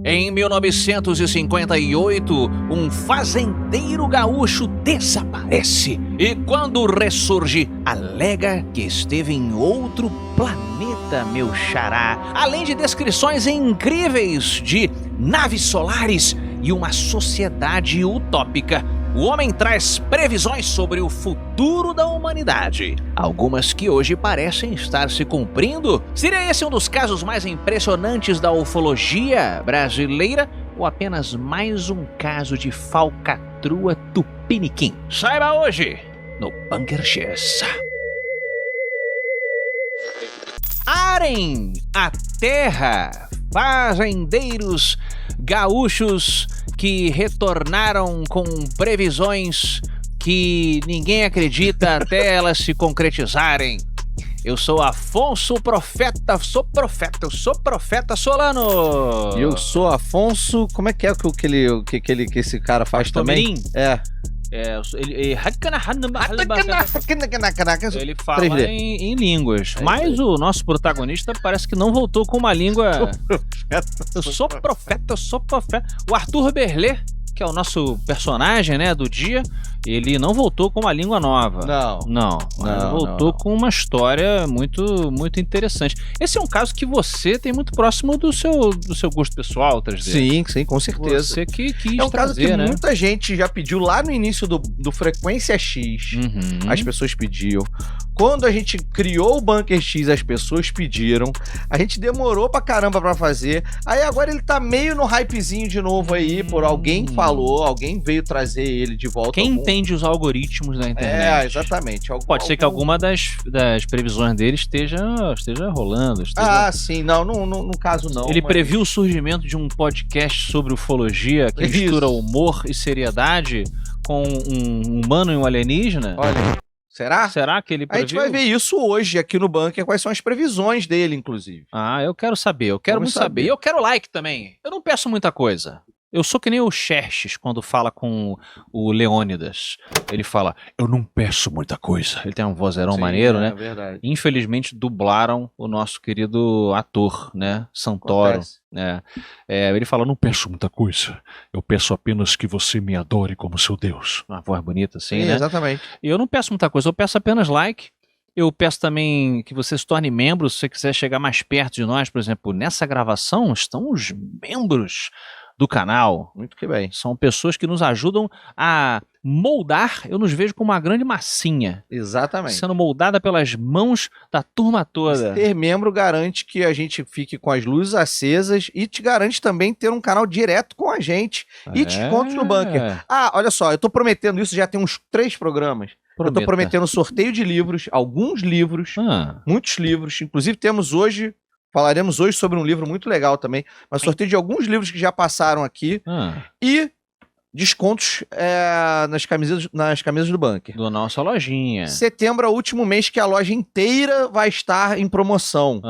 Em 1958, um fazendeiro gaúcho desaparece e, quando ressurge, alega que esteve em outro planeta, meu xará, além de descrições incríveis de naves solares e uma sociedade utópica. O homem traz previsões sobre o futuro da humanidade, algumas que hoje parecem estar se cumprindo. Seria esse um dos casos mais impressionantes da ufologia brasileira ou apenas mais um caso de falcatrua tupiniquim? Saiba hoje no Bunker X. Arem a terra, fazendeiros gaúchos que retornaram com previsões que ninguém acredita até elas se concretizarem. Eu sou Afonso Profeta, sou Profeta Solano. E eu sou Afonso, como é que esse cara faz também? Ele fala em línguas, mas o nosso protagonista parece que não voltou com uma língua. Eu sou profeta. O Arthur Berlé, que é o nosso personagem, né, do dia, ele não voltou com uma língua nova. Não. Ele voltou com uma história muito, muito interessante. Esse é um caso que você tem muito próximo do seu gosto pessoal, 3D. Sim, com certeza. Você que quis É um caso que né? muita gente já pediu lá no início do Frequência X. As pessoas pediam. Quando a gente criou o Bunker X, as pessoas pediram. A gente demorou pra caramba pra fazer. Aí agora ele tá meio no hypezinho de novo aí, por alguém falou, alguém veio trazer ele de volta. Quem entende os algoritmos da internet? Exatamente. Pode ser que alguma das previsões dele esteja rolando. Sim. Não, no caso não. Ele previu o surgimento de um podcast sobre ufologia que mistura humor e seriedade com um humano e um alienígena? Olha, será que ele previu? A gente vai ver isso hoje aqui no Bunker, quais são as previsões dele, inclusive. Eu quero saber, eu quero muito saber. E eu quero like também. Eu não peço muita coisa. Eu sou que nem o Xerxes quando fala com o Leônidas. Ele fala, eu não peço muita coisa. Ele tem um vozeirão maneiro, né? É verdade. Infelizmente dublaram o nosso querido ator, né? Santoro. Ele fala, não peço muita coisa. Eu peço apenas que você me adore como seu Deus. Uma voz bonita assim, né? Exatamente. E eu não peço muita coisa, eu peço apenas like. Eu peço também que você se torne membro, se você quiser chegar mais perto de nós. Por exemplo, nessa gravação estão os membros do canal. Muito que bem. São pessoas que nos ajudam a moldar, eu nos vejo como uma grande massinha. Exatamente. Sendo moldada pelas mãos da turma toda. Ser membro garante que a gente fique com as luzes acesas e te garante também ter um canal direto com a gente e descontos no Bunker. Olha só, eu tô prometendo isso já tem uns 3 programas. Eu tô prometendo sorteio de livros, alguns livros, muitos livros. Inclusive falaremos hoje sobre um livro muito legal também, mas sorteio de alguns livros que já passaram aqui e descontos nas camisas do Bunker. Da nossa lojinha. Setembro é o último mês que a loja inteira vai estar em promoção,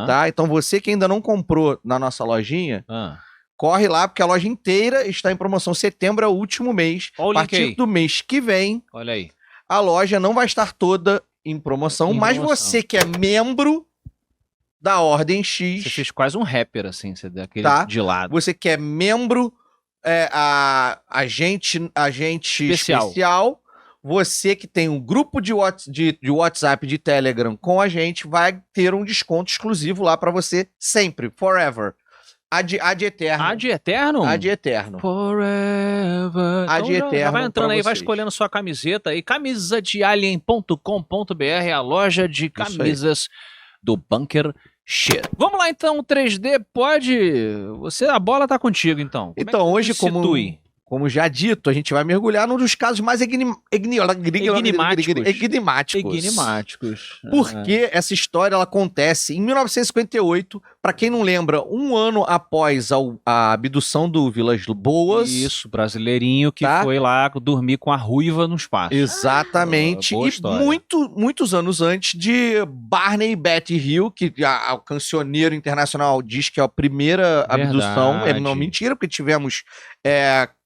tá? Então você que ainda não comprou na nossa lojinha, corre lá porque a loja inteira está em promoção. Setembro é o último mês. A partir do mês que vem, olha aí, a loja não vai estar toda em promoção, mas você que é membro da Ordem X... Você fez quase um rapper, assim, você deu aquele de lado. Você que é membro, agente especial, você que tem um grupo de WhatsApp, de Telegram com a gente, vai ter um desconto exclusivo lá pra você sempre, forever. Ad eterno. Ad eterno? Ad eterno. Forever. Ad eterno. Já vai entrando aí, vai escolhendo sua camiseta aí. Camisadealien.com.br, a loja de camisas do Bunker X. Vamos lá então, 3D, a bola tá contigo então. Então, hoje, como já dito, a gente vai mergulhar num dos casos mais enigmáticos. Porque essa história ela acontece em 1958, para quem não lembra, um ano após a abdução do Vilas Boas. Isso, brasileirinho que foi lá dormir com a ruiva no espaço. Exatamente. Boa história. Muitos anos antes de Barney Betty Hill, que o cancioneiro internacional diz que é a primeira abdução. É uma mentira, porque tivemos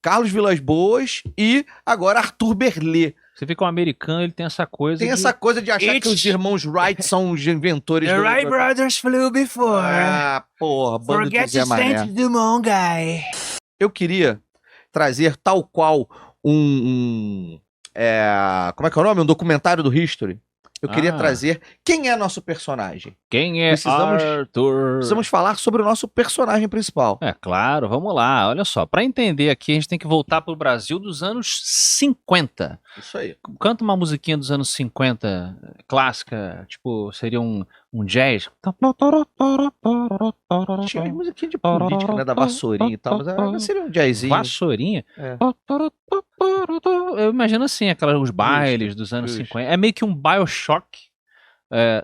Carlos Vilas Boas e agora Arthur Berlé. Você vê que o americano, ele tem essa coisa essa coisa de achar que os irmãos Wright são os inventores The Wright Brothers flew before. Ah, porra, bando de Zé Mané. the moon, guy. Eu queria trazer tal qual como é que é o nome? Um documentário do History. Eu queria trazer quem é nosso personagem. Quem é Arthur? Precisamos falar sobre o nosso personagem principal. É claro, vamos lá. Olha só, para entender aqui, a gente tem que voltar pro Brasil dos anos 50. Isso aí. Canta uma musiquinha dos anos 50, clássica, tipo, seria um jazz. Tinha musiquinha de política, né? Da vassourinha e tal, mas seria um jazzinho. Vassourinha? É. Eu imagino assim, os bailes dos anos 50. É meio que um Bioshock.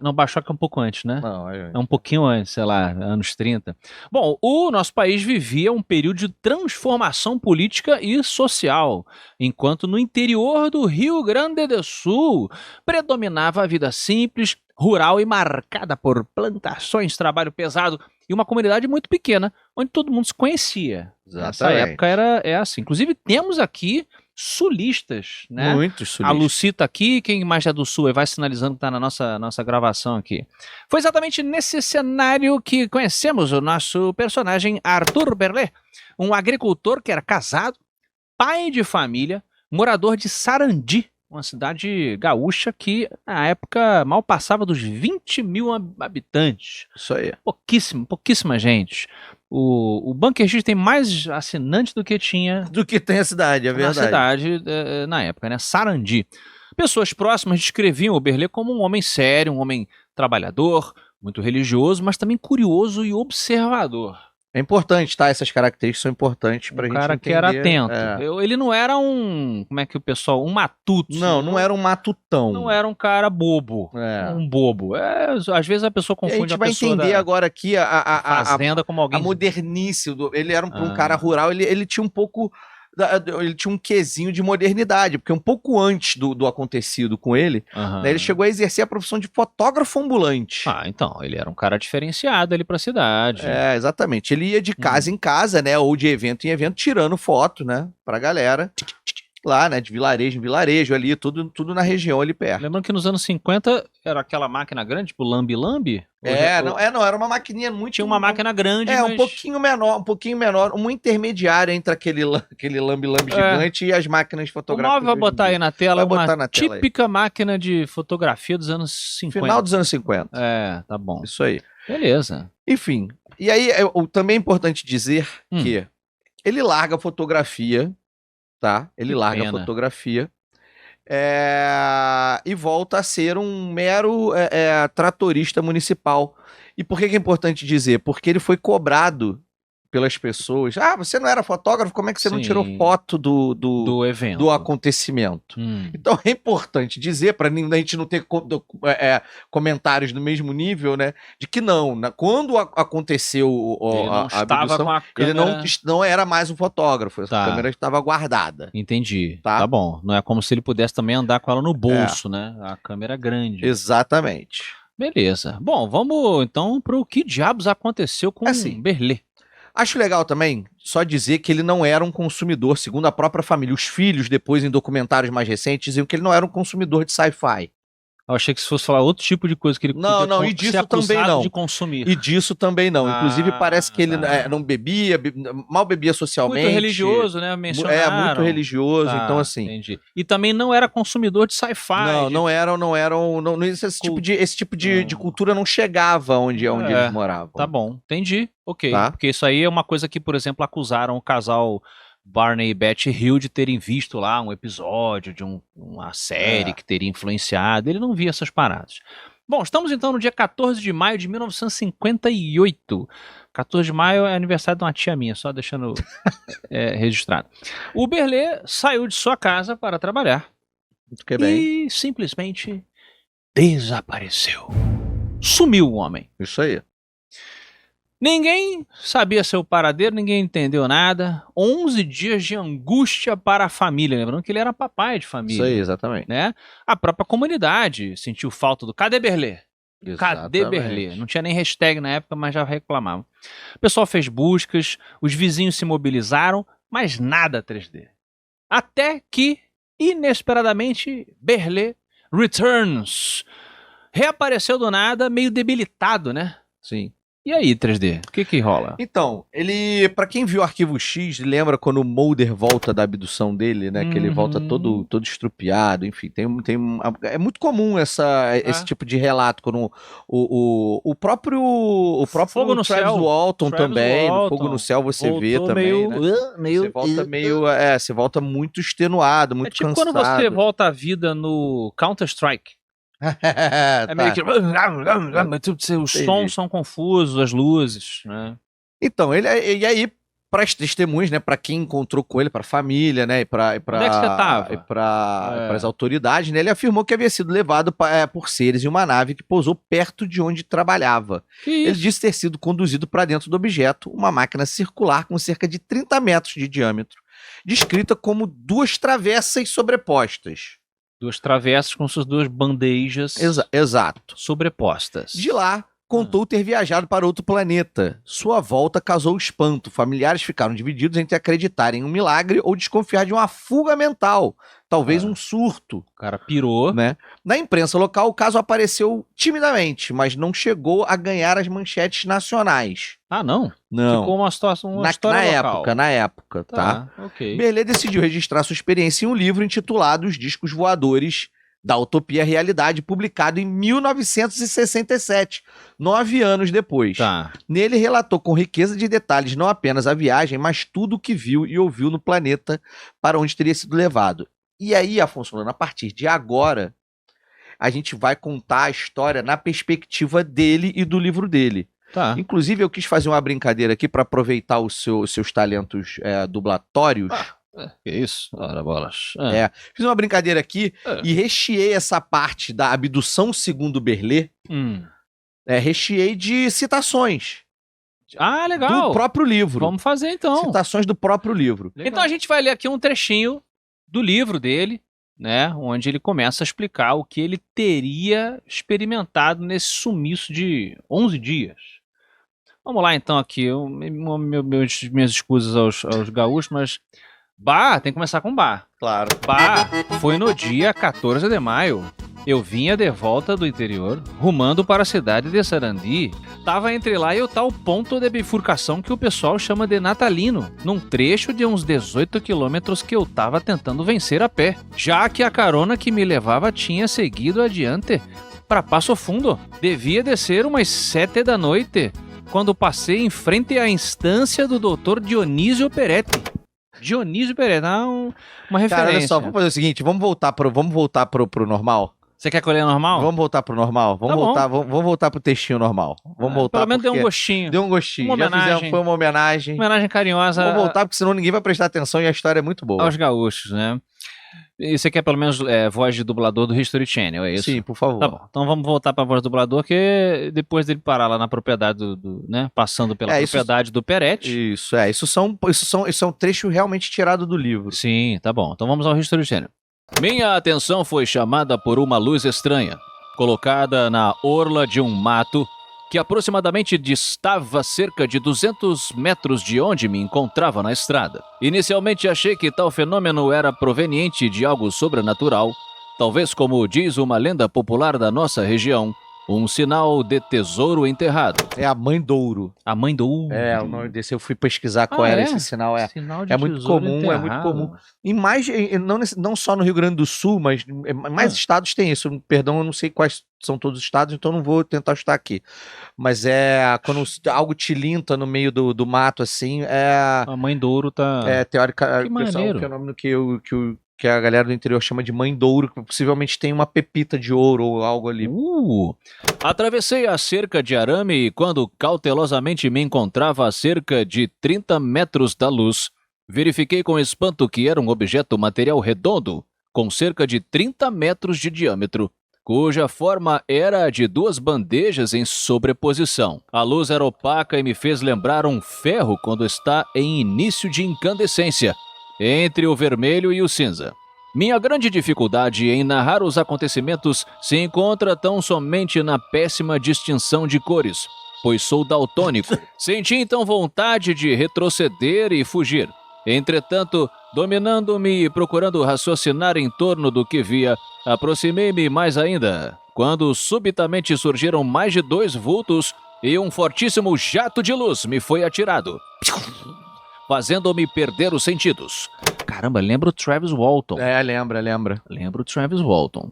Não, Bioshock é um pouco antes, né? Não, é um pouquinho antes, sei lá, anos 30. Bom, o nosso país vivia um período de transformação política e social, enquanto no interior do Rio Grande do Sul predominava a vida simples, rural e marcada por plantações, trabalho pesado e uma comunidade muito pequena, onde todo mundo se conhecia. Exatamente. Nessa época é assim. Inclusive, temos aqui sulistas, né? Muitos sulistas. A Lucy tá aqui, quem mais é do sul vai sinalizando que tá na nossa gravação aqui. Foi exatamente nesse cenário que conhecemos o nosso personagem Arthur Berlé, um agricultor que era casado, pai de família, morador de Sarandi, uma cidade gaúcha que na época mal passava dos 20 mil habitantes. Isso aí. Pouquíssima gente. O Bunker X tem mais assinantes do que tinha... Do que tem a cidade, é verdade. Na cidade, na época, né? Sarandi. Pessoas próximas descreviam o Berlé como um homem sério, um homem trabalhador, muito religioso, mas também curioso e observador. É importante, tá? Essas características são importantes pra gente entender. Um cara que era atento. Ele não era como é que o pessoal, um matuto. Não era um matutão. Não era um cara bobo. Um bobo. Às vezes a pessoa confunde a pessoa. A gente vai entender agora aqui a fazenda como alguém... A modernice. Ele era um cara rural, ele tinha um pouco... Ele tinha um quesinho de modernidade, porque um pouco antes do acontecido com ele, né, ele chegou a exercer a profissão de fotógrafo ambulante. Então, ele era um cara diferenciado ali pra cidade. Exatamente. Ele ia de casa em casa, né, ou de evento em evento, tirando foto, né, pra galera. Lá, né, de vilarejo em vilarejo ali, tudo na região ali perto. Lembrando que nos anos 50 era aquela máquina grande, tipo lambi-lambi? Não, era uma maquininha muito... Tinha uma máquina grande, mas... um pouquinho menor, uma intermediária entre aquele lambi-lambi gigante e as máquinas fotográficas. O Móvel vai botar aí na tela típica máquina de fotografia dos anos 50. Final dos anos 50. Tá bom. Isso aí. Beleza. Enfim, e aí também é importante dizer que ele larga a fotografia, tá? Ele larga a fotografia e volta a ser um mero tratorista municipal. E por que é importante dizer? Porque ele foi cobrado pelas pessoas. Você não era fotógrafo? Como é que você não tirou foto do evento, do acontecimento? Então é importante dizer, para a gente não ter comentários do mesmo nível, né? De que quando aconteceu a abdução, ele não era mais um fotógrafo. Essa câmera estava guardada. Entendi. Tá bom. Não é como se ele pudesse também andar com ela no bolso, né? A câmera é grande. Exatamente. Beleza. Bom, vamos então para o que diabos aconteceu com Berlé. Acho legal também só dizer que ele não era um consumidor, segundo a própria família. Os filhos, depois, em documentários mais recentes, diziam que ele não era um consumidor de sci-fi. Eu achei que se fosse falar outro tipo de coisa que ele podia e disso também não. De consumir. E disso também não. Inclusive, parece que ele não bebia, mal bebia socialmente. Muito religioso, né? Mencionaram. Muito religioso, então assim. Entendi. E também não era consumidor de sci-fi. Não eram. Esse tipo de cultura não chegava onde eles moravam. Tá bom, entendi. Ok. Porque isso aí é uma coisa que, por exemplo, acusaram o casal Barney e Betty Hill de terem visto lá um episódio de uma série que teria influenciado. Ele não via essas paradas. Bom, estamos então no dia 14 de maio de 1958. 14 de maio é aniversário de uma tia minha, só deixando registrado. O Berlé saiu de sua casa para trabalhar e simplesmente desapareceu. Sumiu o homem. Isso aí. Ninguém sabia seu paradeiro, ninguém entendeu nada. 11 dias de angústia para a família. Lembrando que ele era papai de família. Isso aí, exatamente. Né? A própria comunidade sentiu falta do cadê Berlé? Cadê Berlé? Não tinha nem hashtag na época, mas já reclamavam. O pessoal fez buscas, os vizinhos se mobilizaram, mas nada 3D. Até que, inesperadamente, Berlet returns. Reapareceu do nada, meio debilitado, né? Sim. E aí, 3D? O que rola? Então, ele, pra quem viu Arquivo X, lembra quando o Mulder volta da abdução dele, né? Que ele volta todo estrupiado, enfim. É muito comum esse tipo de relato, quando o próprio Fogo no Travis Céu. Walton Travis também, no Walton. Fogo no Céu você vê Voltou também, né? Você volta muito extenuado, muito tipo cansado. quando você volta à vida no Counter-Strike. É meio que... Os sons são confusos, as luzes, né? Então, e aí, para as testemunhas, né, para quem encontrou com ele, para a família, né, e para Onde é que você tava? para as autoridades, né, ele afirmou que havia sido levado por seres em uma nave que pousou perto de onde trabalhava. Ele disse ter sido conduzido para dentro do objeto, uma máquina circular com cerca de 30 metros de diâmetro, descrita como 2 travessas sobrepostas. 2 travessas com suas 2 bandejas exato. sobrepostas. De lá, contou ter viajado para outro planeta. Sua volta causou espanto. Familiares ficaram divididos entre acreditar em um milagre ou desconfiar de uma fuga mental. Talvez um surto. O cara pirou. Né? Na imprensa local, o caso apareceu timidamente, mas não chegou a ganhar as manchetes nacionais. Ah, não? Não. Ficou uma história local. Na época, tá? Ok. Berlet decidiu registrar sua experiência em um livro intitulado Os Discos Voadores da Utopia Realidade, publicado em 1967, 9 anos depois. Tá. Nele relatou com riqueza de detalhes não apenas a viagem, mas tudo o que viu e ouviu no planeta para onde teria sido levado. E aí, Afonso Solano, a partir de agora, a gente vai contar a história na perspectiva dele e do livro dele. Tá. Inclusive, eu quis fazer uma brincadeira aqui para aproveitar os seus talentos dublatórios. Que isso? Ora, bolas. Fiz uma brincadeira aqui e recheei essa parte da abdução segundo Berlet. Recheei de citações. Ah, legal. Do próprio livro. Vamos fazer então. Citações do próprio livro. Legal. Então a gente vai ler aqui um trechinho do livro dele, né? Onde ele começa a explicar o que ele teria experimentado nesse sumiço de 11 dias. Vamos lá então aqui. Minhas escusas aos gaúchos, mas... tem que começar com Bah. Claro. Bah foi no dia 14 de maio. Eu vinha de volta do interior, rumando para a cidade de Sarandi. Tava entre lá e o tal ponto de bifurcação que o pessoal chama de Natalino, num trecho de uns 18 quilômetros que eu tava tentando vencer a pé, já que a carona que me levava tinha seguido adiante para Passo Fundo. Devia descer umas 7 da noite, quando passei em frente à instância do Dr. Dionísio Peretti. Dionísio Peretti, uma referência. Cara, olha só, vamos fazer o seguinte, vamos voltar pro normal. Você quer que eu leia normal? Vamos voltar pro normal. Vamos voltar pro textinho normal. Vamos voltar. Pelo menos deu um gostinho. Deu um gostinho. Uma homenagem. Foi uma homenagem. Homenagem carinhosa. Vamos voltar, porque senão ninguém vai prestar atenção e a história é muito boa. Aos gaúchos, né? E você quer pelo menos voz de dublador do History Channel, é isso? Sim, por favor. Tá bom. Então vamos voltar pra voz do dublador, que depois dele parar lá na propriedade né? Passando pela propriedade do Peretti. Isso é um trecho realmente tirado do livro. Sim, tá bom. Então vamos ao History Channel. Minha atenção foi chamada por uma luz estranha, colocada na orla de um mato que aproximadamente distava cerca de 200 metros de onde me encontrava na estrada. Inicialmente achei que tal fenômeno era proveniente de algo sobrenatural, talvez como diz uma lenda popular da nossa região, um sinal de tesouro enterrado. É a Mãe Douro. A Mãe Douro. O nome desse eu fui pesquisar qual era esse sinal. Sinal de muito comum, enterrado. é muito comum. Não só no Rio Grande do Sul, mas mais estados tem isso. Perdão, eu não sei quais são todos os estados, então não vou tentar chutar aqui. Mas quando algo tilinta no meio do mato, assim, A Mãe Douro tá... teórica, que maneiro. Que é o nome que a galera do interior chama de Mãe Douro, que possivelmente tem uma pepita de ouro ou algo ali. Atravessei a cerca de arame e quando cautelosamente me encontrava a cerca de 30 metros da luz, verifiquei com espanto que era um objeto material redondo, com cerca de 30 metros de diâmetro, cuja forma era a de 2 bandejas em sobreposição. A luz era opaca e me fez lembrar um ferro quando está em início de incandescência, entre o vermelho e o cinza. Minha grande dificuldade em narrar os acontecimentos se encontra tão somente na péssima distinção de cores, pois sou daltônico. Senti então vontade de retroceder e fugir. Entretanto, dominando-me e procurando raciocinar em torno do que via, aproximei-me mais ainda, quando subitamente surgiram mais de 2 vultos e um fortíssimo jato de luz me foi atirado, fazendo-me perder os sentidos. Caramba, lembra o Travis Walton. Lembra. Lembro o Travis Walton.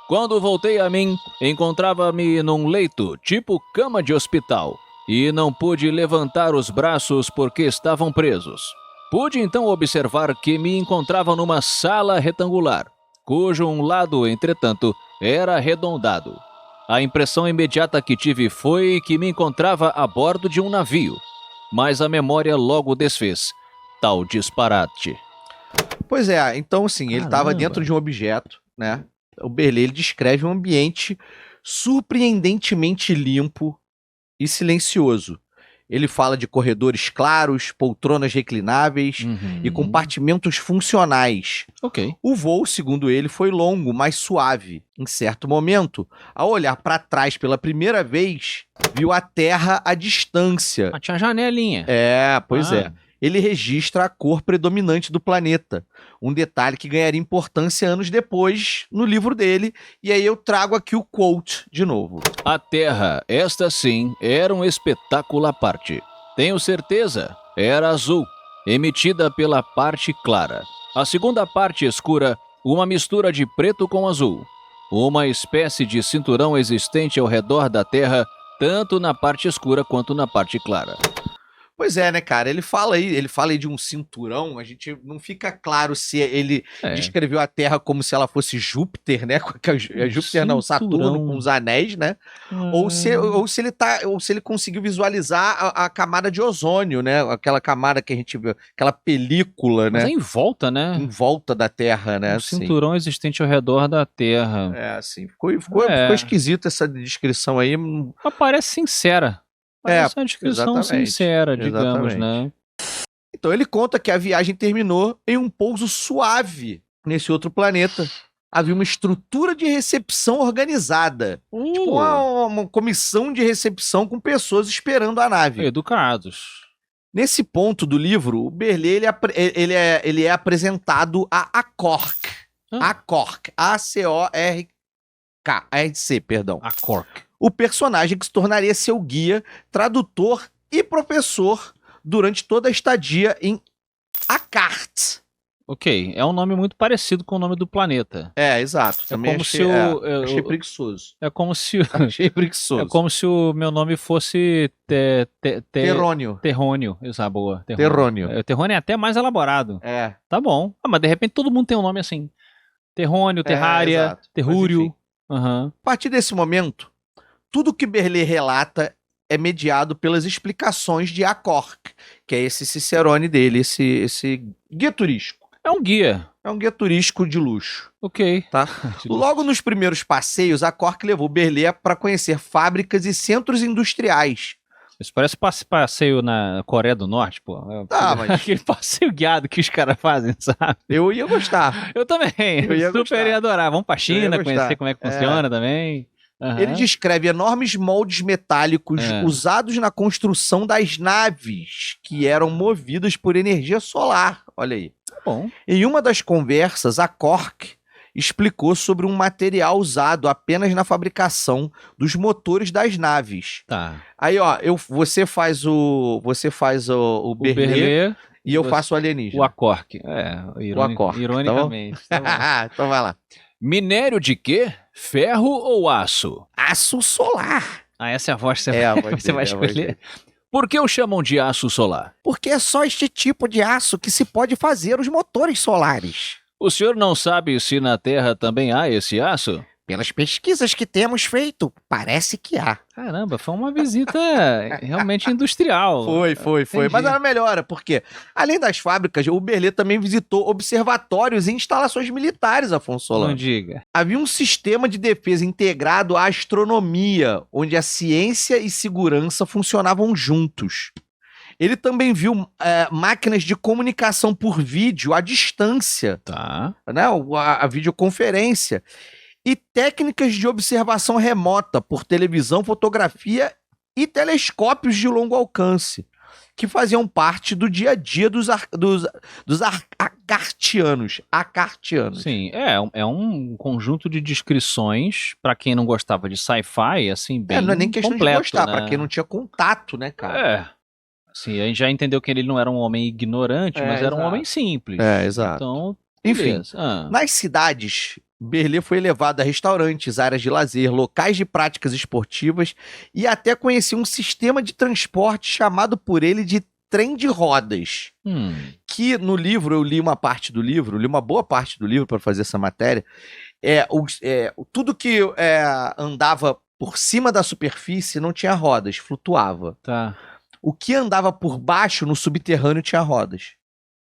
Quando voltei a mim, encontrava-me num leito, tipo cama de hospital, e não pude levantar os braços porque estavam presos. Pude então observar que me encontrava numa sala retangular, cujo um lado, entretanto, era arredondado. A impressão imediata que tive foi que me encontrava a bordo de um navio, mas a memória logo desfez tal disparate. Pois é, então assim, ele estava Caramba. dentro de um objeto, né? O Berlei, ele descreve um ambiente surpreendentemente limpo e silencioso. Ele fala de corredores claros, poltronas reclináveis e compartimentos funcionais. Ok. O voo, segundo ele, foi longo, mas suave. Em certo momento, ao olhar para trás pela primeira vez, viu a Terra à distância. Ah, tinha janelinha. Pois é. Ele registra a cor predominante do planeta. Um detalhe que ganharia importância anos depois no livro dele. E aí eu trago aqui o quote de novo. A Terra, esta sim, era um espetáculo à parte. Tenho certeza, era azul, emitida pela parte clara. A segunda parte escura, uma mistura de preto com azul. Uma espécie de cinturão existente ao redor da Terra, tanto na parte escura quanto na parte clara. Pois é, né, cara? Ele fala aí de um cinturão, a gente não fica claro se ele descreveu a Terra como se ela fosse Júpiter, né? Júpiter não, Saturno com os anéis, né? Ou se ele conseguiu visualizar a camada de ozônio, né? Aquela camada que a gente vê, aquela película, né? Mas é em volta, né? Em volta da Terra, né? Um cinturão existente ao redor da Terra. Assim, ficou esquisito essa descrição aí. Mas parece sincera. Parece uma descrição sincera, digamos, né? Então ele conta que a viagem terminou em um pouso suave nesse outro planeta. Havia uma estrutura de recepção organizada. Tipo uma comissão de recepção com pessoas esperando a nave. Educados. Nesse ponto do livro, o Berlei ele é apresentado a Acorc. Acorc. A-C-O-R-K-R-C, perdão. Acorc. O personagem que se tornaria seu guia, tradutor e professor durante toda a estadia em Akart. Ok, é um nome muito parecido com o nome do planeta. Exato. Também achei preguiçoso. É como se... Achei preguiçoso. É como se o meu nome fosse... Terrônio. Terrônio. Exato, boa. Terrônio. Terrônio é até mais elaborado. Tá bom. Mas de repente todo mundo tem um nome assim. Terrônio, Terrária, Terrúrio. A partir desse momento, tudo que Berlei relata é mediado pelas explicações de Acorc, que é esse cicerone dele, esse guia turístico. É um guia. É um guia turístico de luxo. Ok. Tá? Logo nos primeiros passeios, Acorc levou Berlei para conhecer fábricas e centros industriais. Isso parece passeio na Coreia do Norte, pô. Mas... Aquele passeio guiado que os caras fazem, sabe? Eu ia gostar. Eu também. Ia adorar. Vamos pra China, conhecer como é que funciona também. Ele descreve enormes moldes metálicos usados na construção das naves, que eram movidas por energia solar. Olha aí. Bom. Em uma das conversas, Acorc explicou sobre um material usado apenas na fabricação dos motores das naves. Tá. Aí, ó, você faz o Berlei e eu faço o alienígena. O Acorc. Ironicamente. Tá bom? Então vai lá. Minério de quê? Ferro ou aço? Aço solar. Essa é a voz que você vai escolher. Por que o chamam de aço solar? Porque é só este tipo de aço que se pode fazer os motores solares. O senhor não sabe se na Terra também há esse aço? Pelas pesquisas que temos feito, parece que há. Caramba, foi uma visita realmente industrial. Foi. Entendi. Mas ela melhora, porque além das fábricas, o Berlei também visitou observatórios e instalações militares, Afonso Solano. Não diga. Havia um sistema de defesa integrado à astronomia, onde a ciência e segurança funcionavam juntos. Ele também viu máquinas de comunicação por vídeo à distância, né? A videoconferência. E técnicas de observação remota por televisão, fotografia e telescópios de longo alcance. que faziam parte do dia a dia dos acartianos. Sim, é um conjunto de descrições, pra quem não gostava de sci-fi, assim, bem não é nem questão completo, de gostar, né? pra quem não tinha contato, né, cara? Assim, a gente já entendeu que ele não era um homem ignorante, mas era um homem simples. Exato. Então, enfim, nas cidades, Berlê foi levado a restaurantes, áreas de lazer, locais de práticas esportivas e até conhecia um sistema de transporte chamado por ele de trem de rodas. Que no livro, eu li uma parte do livro, li uma boa parte do livro para fazer essa matéria. Tudo que andava por cima da superfície não tinha rodas, flutuava. Tá. O que andava por baixo, no subterrâneo, tinha rodas.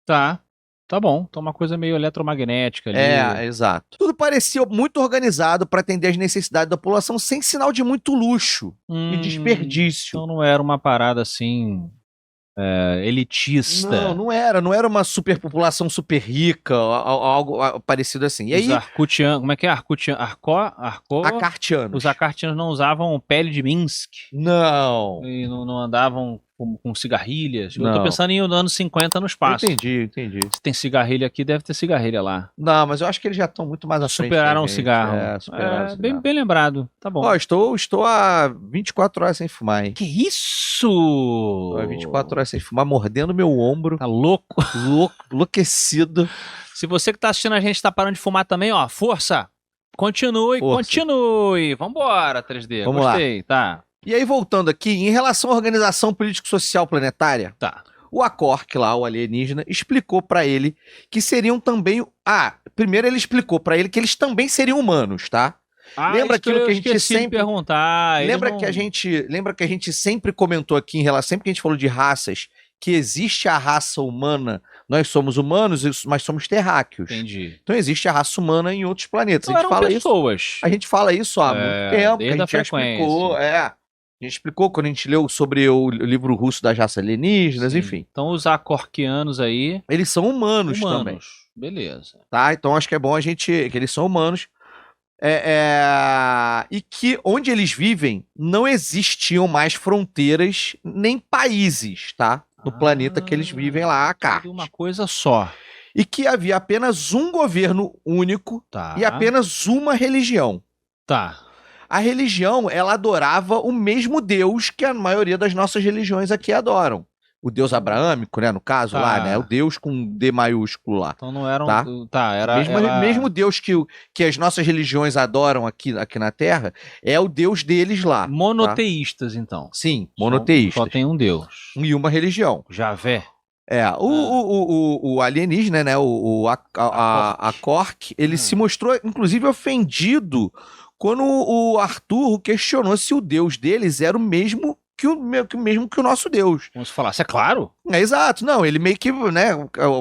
Tá bom. Então uma coisa meio eletromagnética ali. Exato. Tudo parecia muito organizado para atender as necessidades da população, sem sinal de muito luxo e desperdício. Então não era uma parada assim... elitista. Não era uma superpopulação super rica, algo parecido assim. E os aí, arcutianos, como é que é? acartianos. Os acartianos não usavam pele de Minsk. Não. E não andavam com cigarrilhas. Eu tô Não. pensando em anos 50 no espaço. Entendi. Se tem cigarrilha aqui, deve ter cigarrilha lá. Não, mas eu acho que eles já estão muito mais à frente. Superaram o cigarro. Superaram o cigarro. Bem lembrado. Tá bom. Ó, estou há 24 horas sem fumar, hein? Que isso? Estou há 24 horas sem fumar, mordendo meu ombro. Tá louco? Enlouquecido. Se você que tá assistindo a gente tá parando de fumar também, ó, força! Continue. Vambora, 3D. Vamos Gostei, lá. Tá. E aí, voltando aqui, em relação à Organização Político-Social Planetária, Tá. O Acork lá, o alienígena, explicou pra ele que seriam também... primeiro ele explicou pra ele que eles também seriam humanos, tá? Lembra aquilo que a gente sempre perguntar. Lembra que a gente sempre comentou aqui sempre que a gente falou de raças, que existe a raça humana, nós somos humanos, mas somos terráqueos. Entendi. Então existe a raça humana em outros planetas. Então, a gente fala isso há muito tempo, desde a gente já explicou, a gente explicou quando a gente leu sobre o livro russo das raças alienígenas, enfim. Então os acorquianos aí... Eles são humanos também. Beleza. Tá, então acho que é bom que eles são humanos. E que onde eles vivem não existiam mais fronteiras nem países, tá? No planeta que eles vivem lá, a Carte. Uma coisa só. E que havia apenas um governo único e apenas uma religião. Tá. A religião, ela adorava o mesmo Deus que a maioria das nossas religiões aqui adoram. O Deus abraâmico, né, no caso lá, né? O Deus com D maiúsculo lá. Então não era mesmo Deus que as nossas religiões adoram aqui na Terra, é o Deus deles lá. Monoteístas, então. Sim, monoteístas. Só tem um Deus. E uma religião. Javé. O alienígena, né, a Cork, ele se mostrou, inclusive, ofendido quando o Arthur questionou se o Deus deles era o mesmo que o nosso Deus. Vamos falar, isso é claro? Exato. Não, ele meio que, né,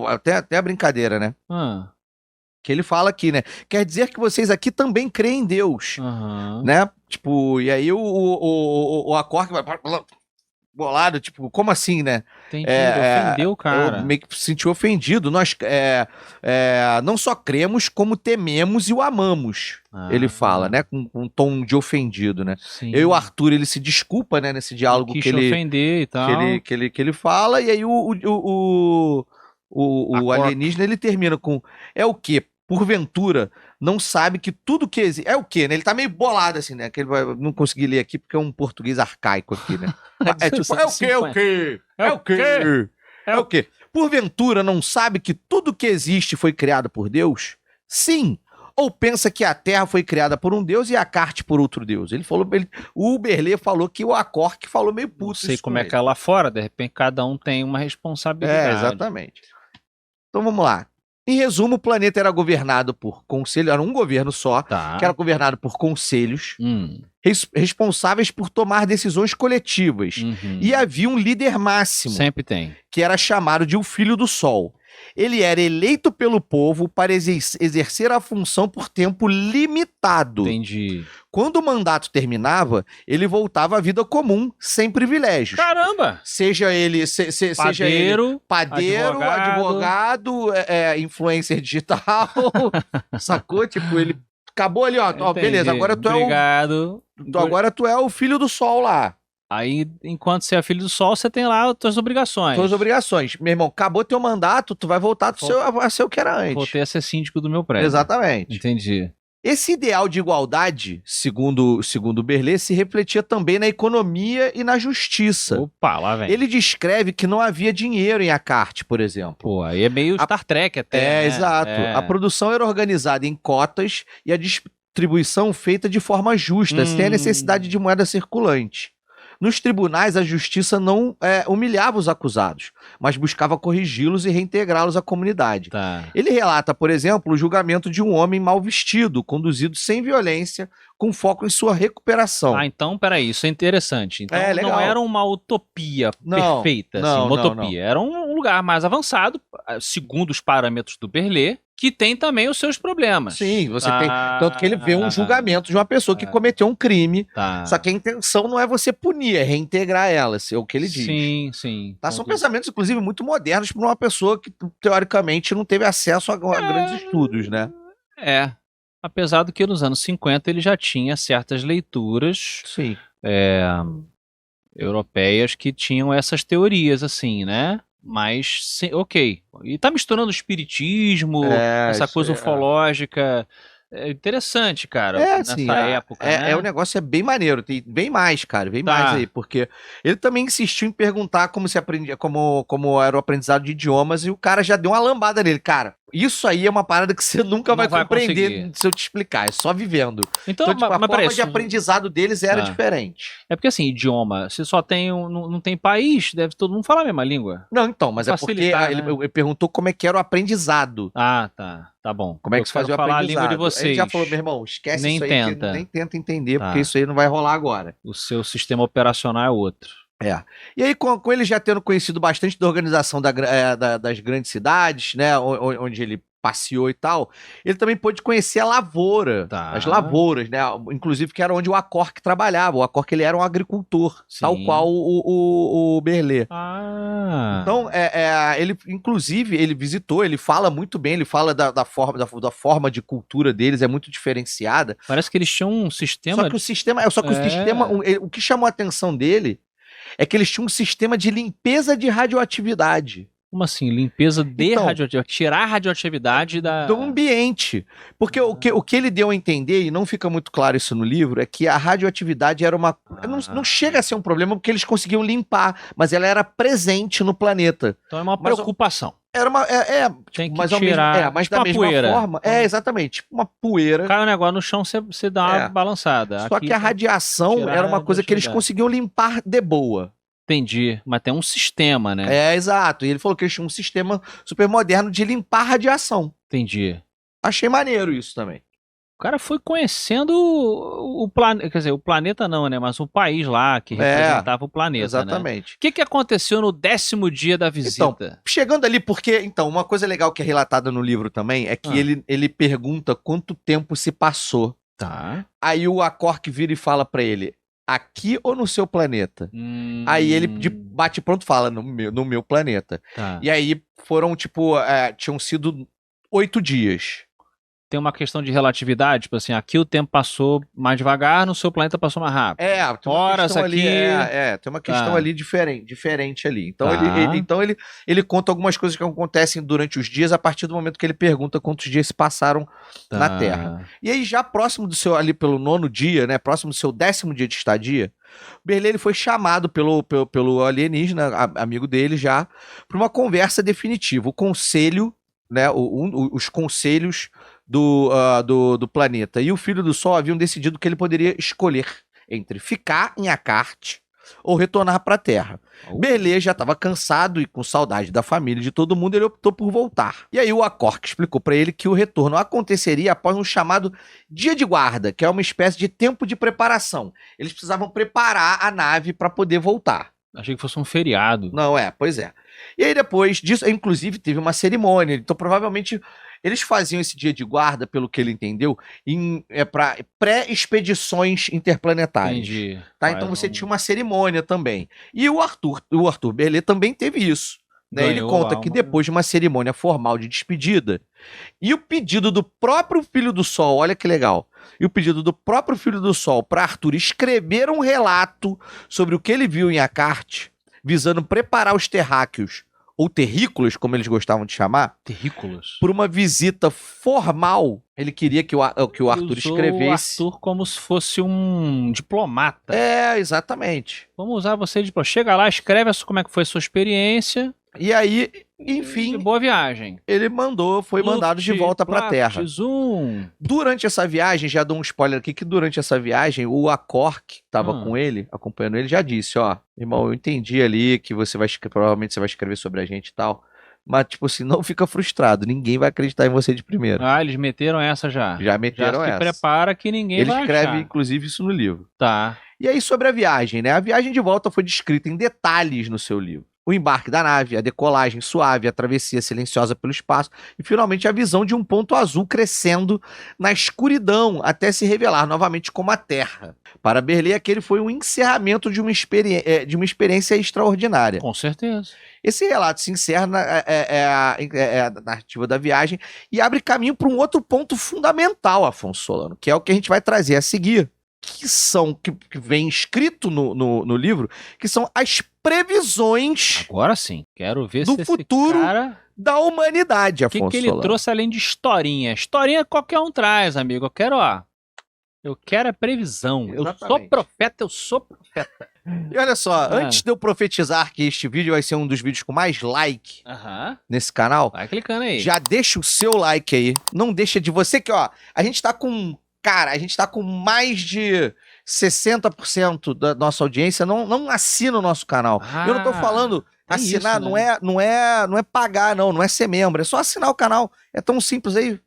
até a brincadeira, né? Que ele fala aqui, né? Quer dizer que vocês aqui também creem em Deus, né? Tipo, e aí o Acork vai bolado, tipo, como assim, né? Entendi, ofendeu o cara. Eu meio que se sentiu ofendido. Nós não só cremos, como tememos e o amamos. Ele fala, né? Com um tom de ofendido, né? Sim. Eu e o Arthur, ele se desculpa, né? Nesse diálogo que ele ofender e tal. Que ele fala, e aí o alienígena, ele termina com... É o quê? Porventura, não sabe que tudo que existe... É o quê, né? Ele tá meio bolado assim, né? Que ele vai não conseguir ler aqui porque é um português arcaico aqui, né? Tipo, é o quê? Porventura não sabe que tudo que existe foi criado por Deus? Sim. Ou pensa que a Terra foi criada por um Deus e a Carte por outro Deus? O Berlê falou que o Acork falou meio puto. Não sei como é que é lá fora, de repente cada um tem uma responsabilidade. Exatamente. Então vamos lá. Em resumo, o planeta era governado por conselhos, era um governo só, que era governado por conselhos responsáveis por tomar decisões coletivas. E havia um líder máximo. Sempre tem. Que era chamado de o Filho do Sol. Ele era eleito pelo povo para exercer a função por tempo limitado. Entendi. Quando o mandato terminava, ele voltava à vida comum, sem privilégios. Caramba! Seja ele padeiro, advogado, influencer digital, sacou? Tipo, ele acabou ali, ó, beleza, agora tu Obrigado. agora tu é o Filho do Sol lá. Aí, enquanto você é filho do Sol, você tem lá as suas obrigações. Suas obrigações. Meu irmão, acabou teu mandato, tu vai voltar a ser o que era antes. Voltei a ser síndico do meu prédio. Exatamente. Entendi. Esse ideal de igualdade, segundo Berlê, se refletia também na economia e na justiça. Opa, lá vem. Ele descreve que não havia dinheiro em Acarte, por exemplo. Pô, aí é meio Star Trek até, né? Exato. A produção era organizada em cotas e a distribuição feita de forma justa, sem a necessidade de moeda circulante. Nos tribunais, a justiça não humilhava os acusados, mas buscava corrigi-los e reintegrá-los à comunidade. Tá. Ele relata, por exemplo, o julgamento de um homem mal vestido, conduzido sem violência, com foco em sua recuperação. Ah, então, peraí, isso é interessante. Então, legal. não era uma utopia perfeita, assim, uma utopia. Era um lugar mais avançado, segundo os parâmetros do Berlê, que tem também os seus problemas. Sim, você tem. Tanto que ele vê um julgamento de uma pessoa que cometeu um crime. Só que a intenção não é você punir, é reintegrar ela, é o que ele diz. Sim. Tá? São pensamentos, inclusive, muito modernos para uma pessoa que, teoricamente, não teve acesso a grandes estudos, né? Apesar do que nos anos 50 ele já tinha certas leituras europeias que tinham essas teorias, assim, né? Mas, ok. E tá misturando o espiritismo, essa coisa ufológica. É interessante, cara, nessa época, né? O negócio é bem maneiro, tem bem mais, cara, bem mais aí, porque ele também insistiu em perguntar como se aprendia, como era o aprendizado de idiomas, e o cara já deu uma lambada nele, cara. Isso aí é uma parada que você nunca vai compreender conseguir. se eu te explicar, é só vivendo. Então tipo, a forma peraí, de aprendizado deles era diferente. É porque assim, idioma, se só tem não tem país, deve todo mundo falar a mesma língua. Não, então, mas Facilitar, é porque ele perguntou como é que era o aprendizado. Tá bom. Como é que se fazia o aprendizado? A língua de vocês. Ele já falou, meu irmão, esquece nem isso aí, tenta. Nem tenta entender, porque isso aí não vai rolar agora. O seu sistema operacional é outro. E aí, com ele já tendo conhecido bastante da organização das grandes cidades, né, onde ele passeou e tal, ele também pôde conhecer a lavoura, as lavouras, né, inclusive que era onde o Acorc trabalhava. O Acorc, ele era um agricultor, tal qual o Berlê. Então, ele, inclusive, ele visitou, ele fala muito bem, ele fala da forma de cultura deles, é muito diferenciada. Parece que eles tinham um sistema... Só que o sistema, o que chamou a atenção dele é que eles tinham um sistema de limpeza de radioatividade. Como assim? Limpeza de radioatividade? Tirar a radioatividade do ambiente. Porque o que ele deu a entender, e não fica muito claro isso no livro, é que a radioatividade era uma... Não chega a ser um problema porque eles conseguiam limpar, mas ela era presente no planeta. Então é uma preocupação. Era uma... Tem que mas tirar, mas da mesma poeira. forma... exatamente. Tipo uma poeira. Cai um negócio no chão, você dá uma balançada. Só que a radiação era uma coisa que eles conseguiam limpar de boa. Entendi, mas tem um sistema, né? Exato. E ele falou que eles tinham um sistema super moderno de limpar a radiação. Entendi. Achei maneiro isso também. O cara foi conhecendo o planeta, quer dizer, o planeta não, né? Mas o país lá que representava o planeta, exatamente. Né? O que aconteceu no 10º dia da visita? Então, chegando ali, porque, uma coisa legal que é relatada no livro também é que ele pergunta quanto tempo se passou. Tá. Aí o Acorc vira e fala pra ele, aqui ou no seu planeta? Aí ele de bate pronto fala, no meu planeta. Tá. E aí foram, tinham sido 8 dias. Tem uma questão de relatividade, tipo assim, aqui o tempo passou mais devagar, no seu planeta passou mais rápido. Tem uma questão ali, tem uma questão ali diferente ali. Então, ele conta algumas coisas que acontecem durante os dias a partir do momento que ele pergunta quantos dias se passaram na Terra. E aí, já próximo do seu, ali pelo 9º dia, né, próximo do seu 10º dia de estadia, Berlê ele foi chamado pelo alienígena, amigo dele já, para uma conversa definitiva. O conselho, né, os conselhos do planeta e o Filho do Sol haviam decidido que ele poderia escolher entre ficar em Acarte ou retornar para a Terra. Berlê já estava cansado e com saudade da família e de todo mundo, ele optou por voltar. E aí o Acorc explicou para ele que o retorno aconteceria após um chamado dia de guarda, que é uma espécie de tempo de preparação. Eles precisavam preparar a nave para poder voltar. Achei que fosse um feriado. Não, pois é. E aí depois disso, inclusive teve uma cerimônia, então provavelmente eles faziam esse dia de guarda, pelo que ele entendeu, para pré-expedições interplanetárias. Entendi. Tá? Então você tinha uma cerimônia também. E o Arthur Berlê também teve isso. Né? Ele conta que depois de uma cerimônia formal de despedida, e o pedido do próprio Filho do Sol, olha que legal, e o pedido do próprio Filho do Sol para Arthur escrever um relato sobre o que ele viu em Akart, visando preparar os terráqueos, ou terrícolas, como eles gostavam de chamar, terrícolas, por uma visita formal. Ele queria que o Arthur escrevesse. O Arthur como se fosse um diplomata. É, exatamente. Vamos usar você de diplomata. Chega lá, escreve como é que foi a sua experiência. E aí, enfim... boa viagem. Ele foi mandado de volta pra Terra. Zoom. Durante essa viagem, já dou um spoiler aqui, que durante essa viagem, o Akor, que tava com ele, acompanhando ele, já disse, ó, irmão, eu entendi ali que provavelmente você vai escrever sobre a gente e tal, mas, tipo assim, não fica frustrado, ninguém vai acreditar em você de primeira. Ah, eles meteram essa já. Já meteram essa. Se prepara que ninguém vai achar. Ele escreve, inclusive, isso no livro. Tá. E aí, sobre a viagem, né? A viagem de volta foi descrita em detalhes no seu livro. O embarque da nave, a decolagem suave, a travessia silenciosa pelo espaço e, finalmente, a visão de um ponto azul crescendo na escuridão até se revelar novamente como a Terra. Para Berlei, aquele foi um encerramento de uma experiência extraordinária. Com certeza. Esse relato se encerra a narrativa da viagem e abre caminho para um outro ponto fundamental, Afonso Solano, que é o que a gente vai trazer a seguir. Que vem escrito no livro, que são as previsões. Agora sim, quero ver do futuro da humanidade, Afonso. O que ele trouxe além de historinha? Historinha qualquer um traz, amigo. Eu quero a previsão. Exatamente. Eu sou profeta. E olha só, antes de eu profetizar que este vídeo vai ser um dos vídeos com mais like nesse canal, vai clicando aí. Já deixa o seu like aí. Não deixa de você que, ó, a gente tá com mais de 60% da nossa audiência não assina o nosso canal. Eu não tô falando assinar, isso, né? não é pagar, não é ser membro, é só assinar o canal. É tão simples aí.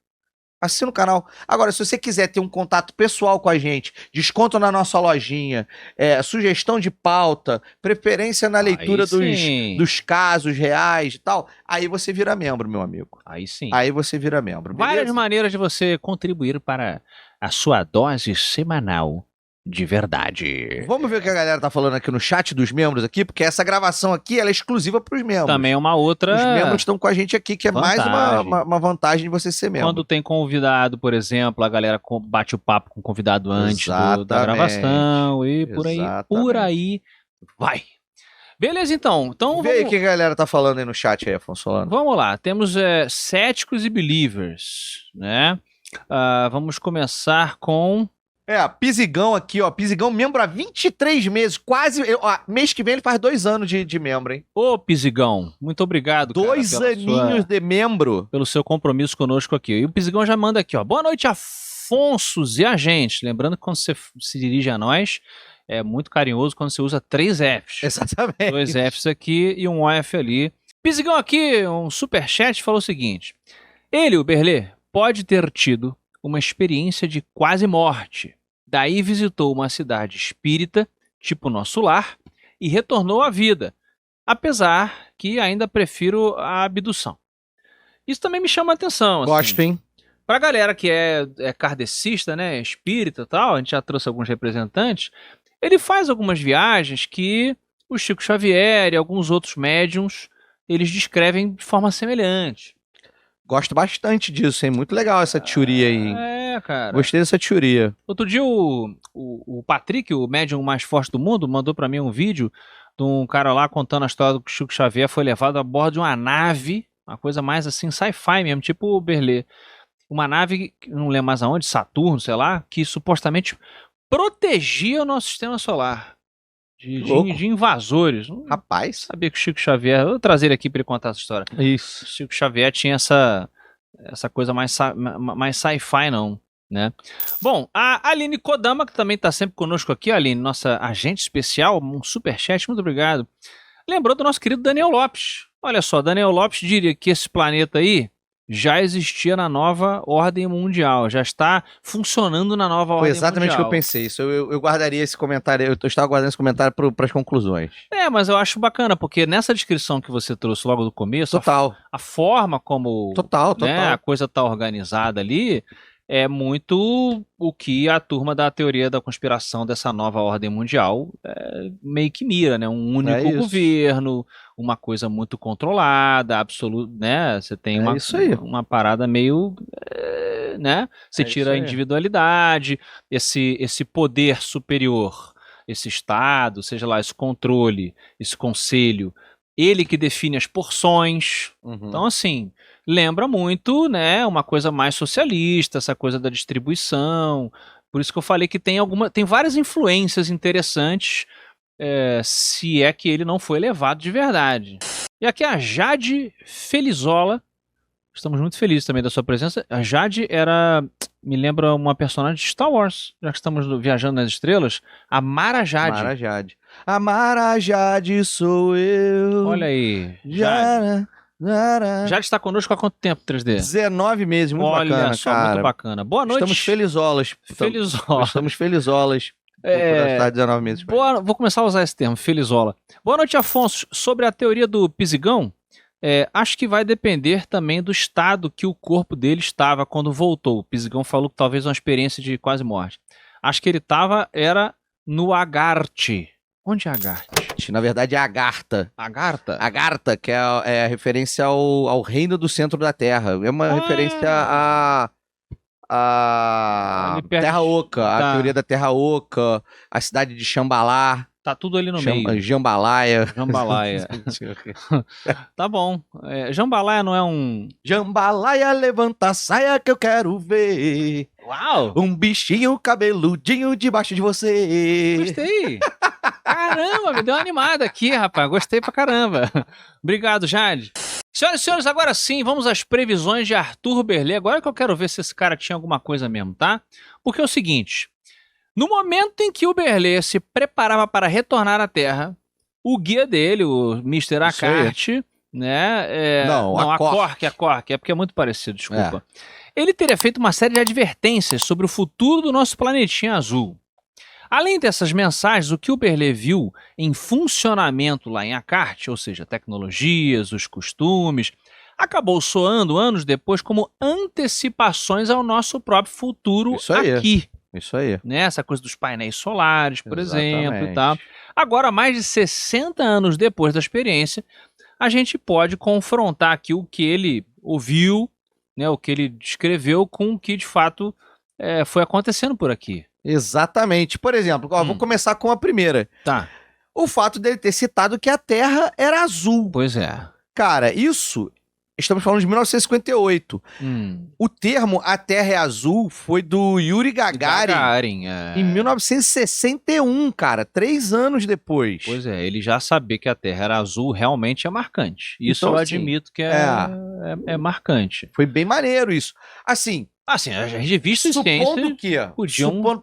Assina o canal. Agora, se você quiser ter um contato pessoal com a gente, desconto na nossa lojinha, sugestão de pauta, preferência na leitura dos casos reais e tal, aí você vira membro, meu amigo. Aí sim. Aí você vira membro. Beleza? Várias maneiras de você contribuir para a sua dose semanal de verdade. Vamos ver o que a galera tá falando aqui no chat dos membros aqui, porque essa gravação aqui ela é exclusiva para os membros. Também é uma outra... Os membros estão com a gente aqui, que é mais uma vantagem de você ser membro. Quando tem convidado, por exemplo, a galera bate o papo com o convidado antes da gravação e por aí vai. Beleza, então. Vê aí o que a galera tá falando aí no chat aí, Afonso Solano. Vamos lá. Temos céticos e believers, né? Vamos começar com... Pisigão aqui, ó. Pisigão, membro há 23 meses, quase. Mês que vem ele faz 2 anos de membro, hein? Ô, Pisigão, muito obrigado, 2 aninhos de membro. Pelo seu compromisso conosco aqui. E o Pisigão já manda aqui, ó. Boa noite, Afonsos e a gente. Lembrando que quando você se dirige a nós, é muito carinhoso quando você usa 3 Fs. Exatamente. 2 Fs aqui e um F ali. Pisigão aqui, um superchat, falou o seguinte. Ele, o Berlê, pode ter tido uma experiência de quase morte. Daí visitou uma cidade espírita, tipo Nosso Lar, e retornou à vida, apesar que ainda prefiro a abdução. Isso também me chama a atenção. Assim, gosto, hein? Pra galera que é kardecista, né, espírita e tal, a gente já trouxe alguns representantes, ele faz algumas viagens que o Chico Xavier e alguns outros médiums, eles descrevem de forma semelhante. Gosto bastante disso, hein? Muito legal essa teoria aí. Cara. Gostei dessa teoria. Outro dia o Patrick, o médium mais forte do mundo, mandou pra mim um vídeo de um cara lá contando a história do que o Chico Xavier foi levado a bordo de uma nave, uma coisa mais assim, sci-fi mesmo, tipo o Berlê. Uma nave, não lembro mais aonde, Saturno, sei lá, que supostamente protegia o nosso sistema solar. De invasores. Rapaz. Sabia que o Chico Xavier... Eu vou trazer ele aqui para ele contar essa história. Isso. O Chico Xavier tinha essa coisa mais sci-fi, não, né? Bom, a Aline Kodama, que também está sempre conosco aqui, Aline, nossa agente especial, um superchat, muito obrigado. Lembrou do nosso querido Daniel Lopes. Olha só, Daniel Lopes diria que esse planeta aí já existia na nova ordem mundial, já está funcionando na nova ordem mundial. Foi exatamente o que eu pensei, isso eu guardaria esse comentário, eu estava guardando esse comentário para as conclusões. Mas eu acho bacana, porque nessa descrição que você trouxe logo do começo, total. A forma como total. A coisa está organizada ali, é muito o que a turma da teoria da conspiração dessa nova ordem mundial meio que mira, né? Um único governo, uma coisa muito controlada, absoluta, né? Você tem uma parada meio, né? Você tira a individualidade, esse poder superior, esse Estado, seja lá, esse controle, esse conselho, ele que define as porções. Então, assim, lembra muito, né, uma coisa mais socialista, essa coisa da distribuição. Por isso que eu falei que tem várias influências interessantes, se é que ele não foi levado de verdade. E aqui a Jade Felizola. Estamos muito felizes também da sua presença. A Jade me lembra uma personagem de Star Wars, já que estamos viajando nas estrelas. A Mara Jade. Mara Jade. A Mara Jade sou eu. Olha aí. Jade. Jade está conosco há quanto tempo, 3D? 19 meses, muito bacana, só, cara. muito bacana. Boa noite. Estamos felizolas. Estamos felizolas. Por estar 19 meses. Vou começar a usar esse termo, felizola. Boa noite, Afonso. Sobre a teoria do pisigão, acho que vai depender também do estado que o corpo dele estava quando voltou. O Pisigão falou que talvez uma experiência de quase morte. Acho que ele era no Agarte. Onde é Agarte? Na verdade é Agartha. Agartha? Agartha, que é referência ao reino do centro da Terra. É uma referência a Terra Oca, a teoria da Terra Oca, a cidade de Shambhala. Tá tudo ali no meio. Jambalaya. Tá bom. Jambalaya não é um... Jambalaya, levanta a saia que eu quero ver. Uau! Um bichinho cabeludinho debaixo de você. Gostei. Caramba, me deu uma animada aqui, rapaz. Gostei pra caramba. Obrigado, Jade. Senhoras e senhores, agora sim, vamos às previsões de Arthur Berlet. Agora que eu quero ver se esse cara tinha alguma coisa mesmo, tá? Porque é o seguinte... No momento em que o Berlet se preparava para retornar à Terra, o guia dele, o Mr. Akart, né? A Quark, é porque é muito parecido, desculpa. Ele teria feito uma série de advertências sobre o futuro do nosso planetinha azul. Além dessas mensagens, o que o Berlet viu em funcionamento lá em Akart, ou seja, tecnologias, os costumes, acabou soando anos depois como antecipações ao nosso próprio futuro aqui. Isso aí. Né? Essa coisa dos painéis solares, por exemplo, e tal. Agora, mais de 60 anos depois da experiência, a gente pode confrontar aqui o que ele ouviu, né, o que ele descreveu com o que, de fato, foi acontecendo por aqui. Exatamente. Por exemplo, vou começar com a primeira. Tá. O fato dele ter citado que a Terra era azul. Pois é. Cara, isso... Estamos falando de 1958. O termo A Terra é Azul foi do Yuri Gagarin em 1961, cara. 3 anos depois. Pois é, ele já sabia que a Terra era azul realmente é marcante. Isso então, eu admito que é marcante. Foi bem maneiro isso. Assim, a gente visto supondo que,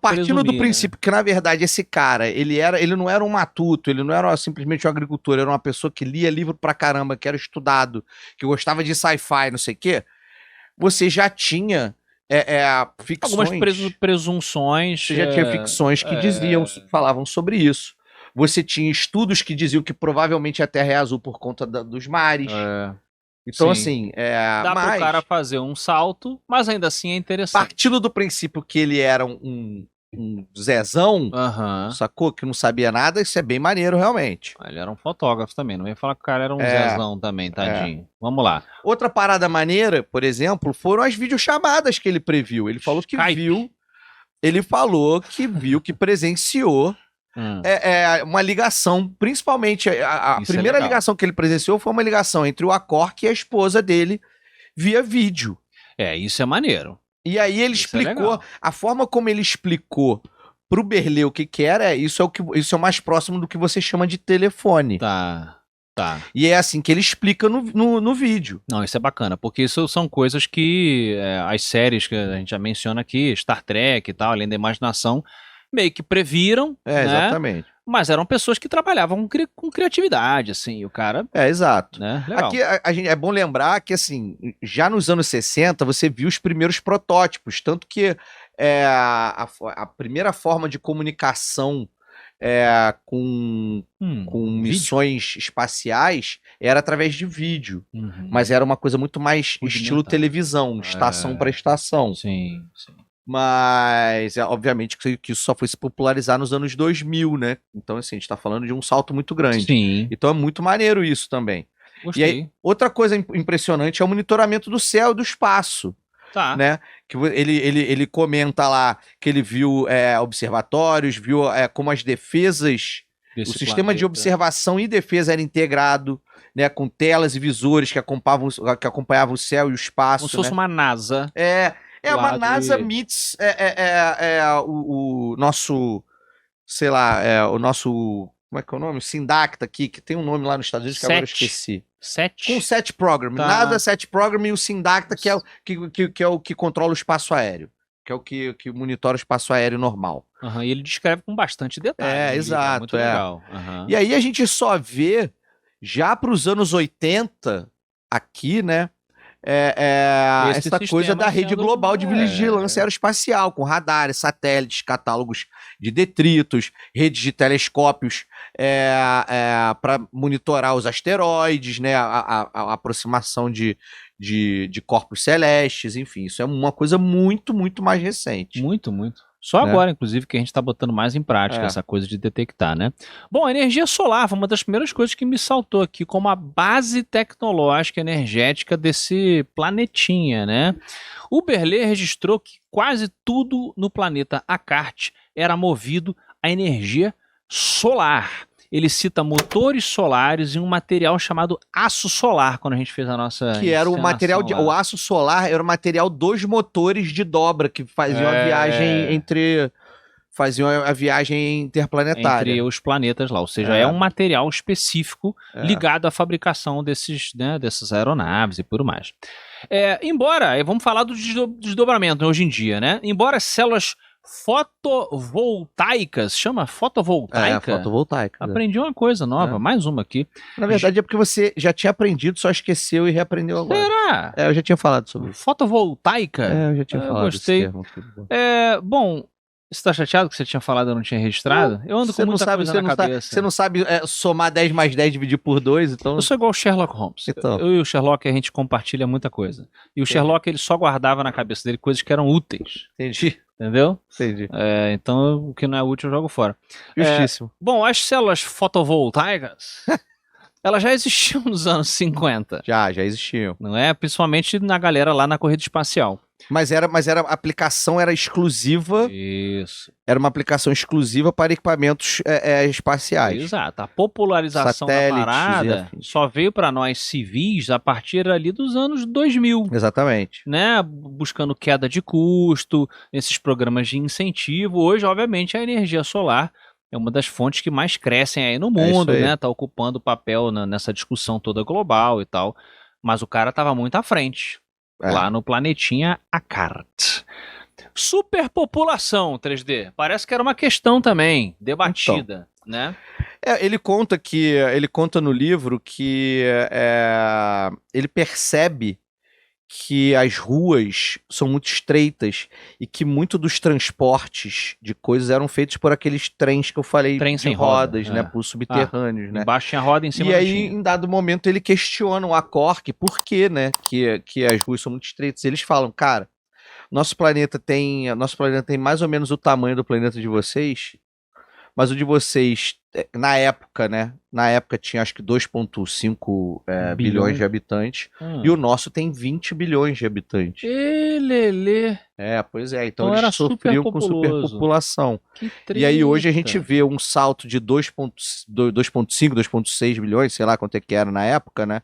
partindo do princípio que, na verdade, esse cara, ele não era um matuto, ele não era simplesmente um agricultor, era uma pessoa que lia livro pra caramba, que era estudado, que gostava de sci-fi, não sei o quê, você já tinha ficções... Algumas presunções... Você já tinha ficções que falavam sobre isso. Você tinha estudos que diziam que provavelmente a Terra é azul por conta dos mares. Então, assim... Dá pro cara fazer um salto, mas ainda assim é interessante. Partindo do princípio que ele era um Zezão, sacou? Que não sabia nada, isso é bem maneiro, realmente. Ele era um fotógrafo também, não ia falar que o cara era um Zezão também, tadinho. Vamos lá. Outra parada maneira, por exemplo, foram as videochamadas que ele previu. Ele falou que viu... Ele falou que viu, que presenciou uma ligação, principalmente a primeira ligação que ele presenciou foi uma ligação entre o Acork e a esposa dele via vídeo. Isso é maneiro. E aí ele explicou, a forma como ele explicou pro Berlet o que era, isso é o mais próximo do que você chama de telefone. Tá. E é assim que ele explica no vídeo. Não, isso é bacana, porque isso são coisas que as séries que a gente já menciona aqui, Star Trek e tal, além da imaginação, meio que previram, né? Exatamente. Mas eram pessoas que trabalhavam com criatividade, assim, o cara... exato. Né? Legal. Aqui é bom lembrar que, assim, já nos anos 60, você viu os primeiros protótipos, tanto que a primeira forma de comunicação com missões espaciais era através de vídeo, mas era uma coisa muito mais estilo televisão, estação para estação. Sim. Mas, obviamente, que isso só foi se popularizar nos anos 2000, né? Então, assim, a gente tá falando de um salto muito grande. Sim. Então é muito maneiro isso também. Gostei. E aí, outra coisa impressionante é o monitoramento do céu e do espaço. Tá. Né? Que ele comenta lá que ele viu observatórios, viu como as defesas, o sistema de observação e defesa era integrado, né, com telas e visores que acompanhavam o céu e o espaço. Como se fosse uma NASA. Uma NASA meets o nosso, sei lá, o nosso, como é que é o nome? Sindacta aqui, que tem um nome lá nos Estados Unidos que agora eu esqueci. Com o SET Program. Tá. NASA, SET Program e o Sindacta, que é o que controla o espaço aéreo. Que é o que monitora o espaço aéreo normal. E ele descreve com bastante detalhe. Exato. Muito legal. E aí a gente só vê, já para os anos 80, aqui, né? Essa coisa da rede global de vigilância aeroespacial, com radares, satélites, catálogos de detritos, redes de telescópios para monitorar os asteroides, né, a aproximação de corpos celestes, enfim, isso é uma coisa muito, muito mais recente. Muito, muito. Só agora, inclusive, que a gente está botando mais em prática essa coisa de detectar, né? Bom, a energia solar foi uma das primeiras coisas que me saltou aqui como a base tecnológica energética desse planetinha, né? O Berlet registrou que quase tudo no planeta Akart era movido a energia solar. Ele cita motores solares e um material chamado aço solar, quando a gente fez a nossa que era o material lá. O aço solar era o material dos motores de dobra que faziam a viagem a viagem interplanetária. Entre os planetas lá, ou seja, é um material específico ligado à fabricação dessas aeronaves e por mais. Embora, vamos falar do desdobramento hoje em dia, né? Embora as células fotovoltaicas, chama fotovoltaica? Fotovoltaica. Aprendi uma coisa nova, mais uma aqui. Na verdade é porque você já tinha aprendido, só esqueceu e reaprendeu agora. Será? Eu já tinha falado sobre isso. Fotovoltaica? Eu já tinha falado. Gostei. Bom, você tá chateado que você tinha falado e eu não tinha registrado? Eu ando com muita coisa na cabeça. Você não sabe somar 10 mais 10 dividir por 2, então... Eu sou igual o Sherlock Holmes. Então. Eu e o Sherlock, a gente compartilha muita coisa. E o Sherlock, ele só guardava na cabeça dele coisas que eram úteis. Entendi. Entendeu? Entendi. Então, o que não é útil eu jogo fora. Justíssimo. Bom, as células fotovoltaicas, elas já existiam nos anos 50. Já existiam. Não é? Principalmente na galera lá na corrida espacial. Mas a aplicação era exclusiva. Isso. Era uma aplicação exclusiva para equipamentos espaciais. Exato. A popularização da parada só veio para nós civis a partir ali dos anos 2000. Exatamente. Né? Buscando queda de custo, nesses programas de incentivo. Hoje, obviamente, a energia solar é uma das fontes que mais crescem aí no mundo, né? Tá ocupando papel nessa discussão toda global e tal. Mas o cara estava muito à frente. Lá no planetinha Akart. Superpopulação 3D. Parece que era uma questão também, debatida, né? Ele conta no livro que ele percebe que as ruas são muito estreitas e que muito dos transportes de coisas eram feitos por aqueles trens que eu falei de rodas, né, por subterrâneos, né? Embaixo tinha roda, em cima e aí, em dado momento, ele questiona o Acorc por que, né, que as ruas são muito estreitas. Eles falam, cara, nosso planeta tem mais ou menos o tamanho do planeta de vocês, mas o de vocês, na época, né? Na época tinha acho que 2,5 bilhões de habitantes. E o nosso tem 20 bilhões de habitantes. Lelê. Pois é. Então eles sofriam com superpopulação. E aí hoje a gente vê um salto de 2,5, 2,6 bilhões, sei lá quanto é que era na época, né?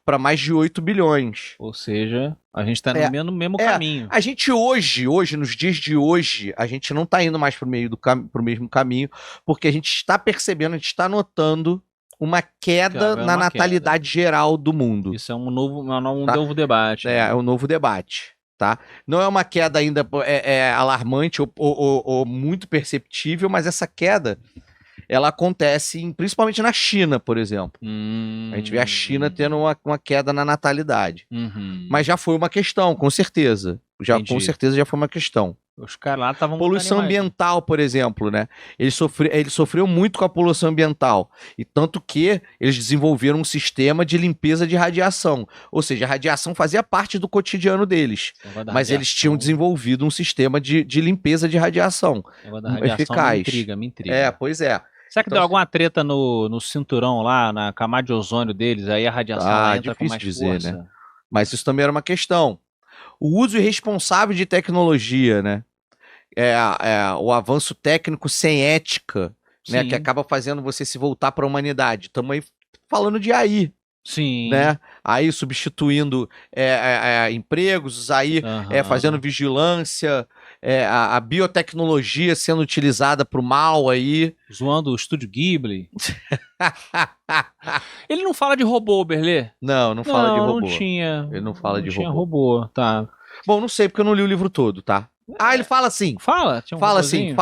Para mais de 8 bilhões. Ou seja, a gente tá no mesmo caminho. A gente hoje, nos dias de hoje, a gente não tá indo mais pro mesmo caminho, porque a gente está percebendo, a gente está notando uma queda na natalidade geral do mundo. Isso é um novo debate. É um novo debate. Tá? Não é uma queda ainda alarmante ou muito perceptível, mas essa queda ela acontece principalmente na China, por exemplo. A gente vê a China tendo uma queda na natalidade. Mas já foi uma questão, com certeza. Com certeza já foi uma questão. Os caras lá estavam... Poluição ambiental, por exemplo, né? Ele sofreu muito com a poluição ambiental. E tanto que eles desenvolveram um sistema de limpeza de radiação. Ou seja, a radiação fazia parte do cotidiano deles. Mas eles tinham desenvolvido um sistema de limpeza de radiação. Eficaz. Me intriga. Pois é. Será que deu alguma treta no cinturão lá, na camada de ozônio deles? Aí a radiação entra com mais força. Né? Mas isso também era uma questão. O uso irresponsável de tecnologia, né? O avanço técnico sem ética, né? Que acaba fazendo você se voltar para a humanidade. Estamos aí falando de AI. Sim. Né? Aí substituindo empregos, aí fazendo vigilância, a biotecnologia sendo utilizada para o mal aí. Zoando o Estúdio Ghibli. Ele não fala de robô, Berlê? Não fala de robô. Não tinha. Ele não fala de robô. Tinha robô, tá. Bom, não sei porque eu não li o livro todo, tá? Ele fala assim. Fala? Tinha um robozinho?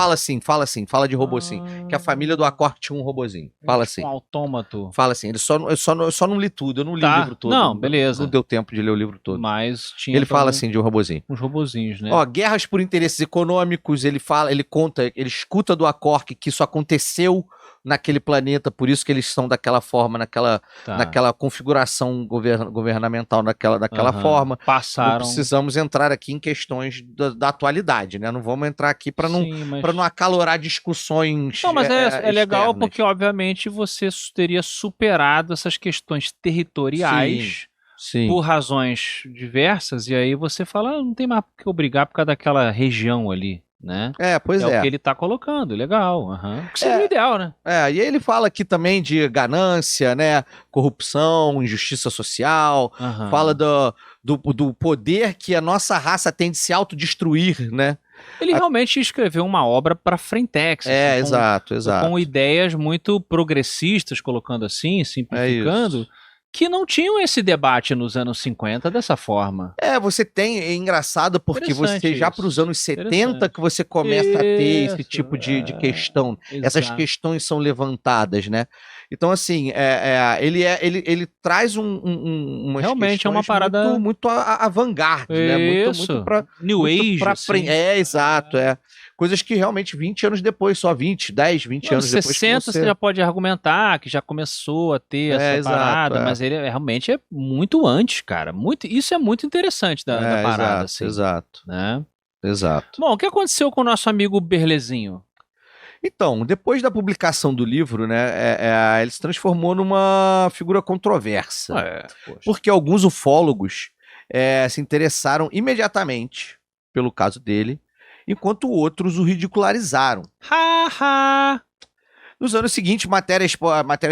Fala de robô sim. Que a família do Acor tinha um robozinho. Fala assim. Um autômato. Fala assim. Eu só não li tudo, eu não li o livro todo. Não, beleza. Não deu tempo de ler o livro todo. Mas tinha. Ele fala assim de um robozinho. Uns robozinhos, né? Guerras por interesses econômicos, ele escuta do Acor que isso aconteceu naquele planeta, por isso que eles são daquela forma, naquela configuração governamental, daquela forma. Passaram. Não precisamos entrar aqui em questões da atualidade, né? Não vamos entrar aqui para não acalorar discussões. Não, mas é legal porque, obviamente, você teria superado essas questões territoriais. Sim. Por razões diversas, e aí você fala, não tem mais por que obrigar por causa daquela região ali. Né? Pois é. É o que ele tá colocando, legal. Que seria o ideal, né? E aí ele fala aqui também de ganância, né? Corrupção, injustiça social, fala do poder que a nossa raça tem de se autodestruir, né? Ele realmente escreveu uma obra para Frentex. Exato. Com ideias muito progressistas, colocando assim, simplificando. Que não tinham esse debate nos anos 50 dessa forma. Você tem, é engraçado porque você já para os anos 70 que você começa a ter esse tipo de questão. Essas questões são levantadas, né? Então, assim, ele traz uma realmente é uma parada muito avant-garde, né? Muito pra, New Age, assim. Exato. Coisas que realmente 20 anos depois, só 20 anos depois. 60 você já pode argumentar que já começou a ter essa parada, mas ele realmente é muito antes, cara. Isso é muito interessante da parada. Exato. Né? Exato. Bom, o que aconteceu com o nosso amigo Berlezinho? Então, depois da publicação do livro, né, ele se transformou numa figura controversa. Porque alguns ufólogos se interessaram imediatamente pelo caso dele, enquanto outros o ridicularizaram. Nos anos seguintes, matérias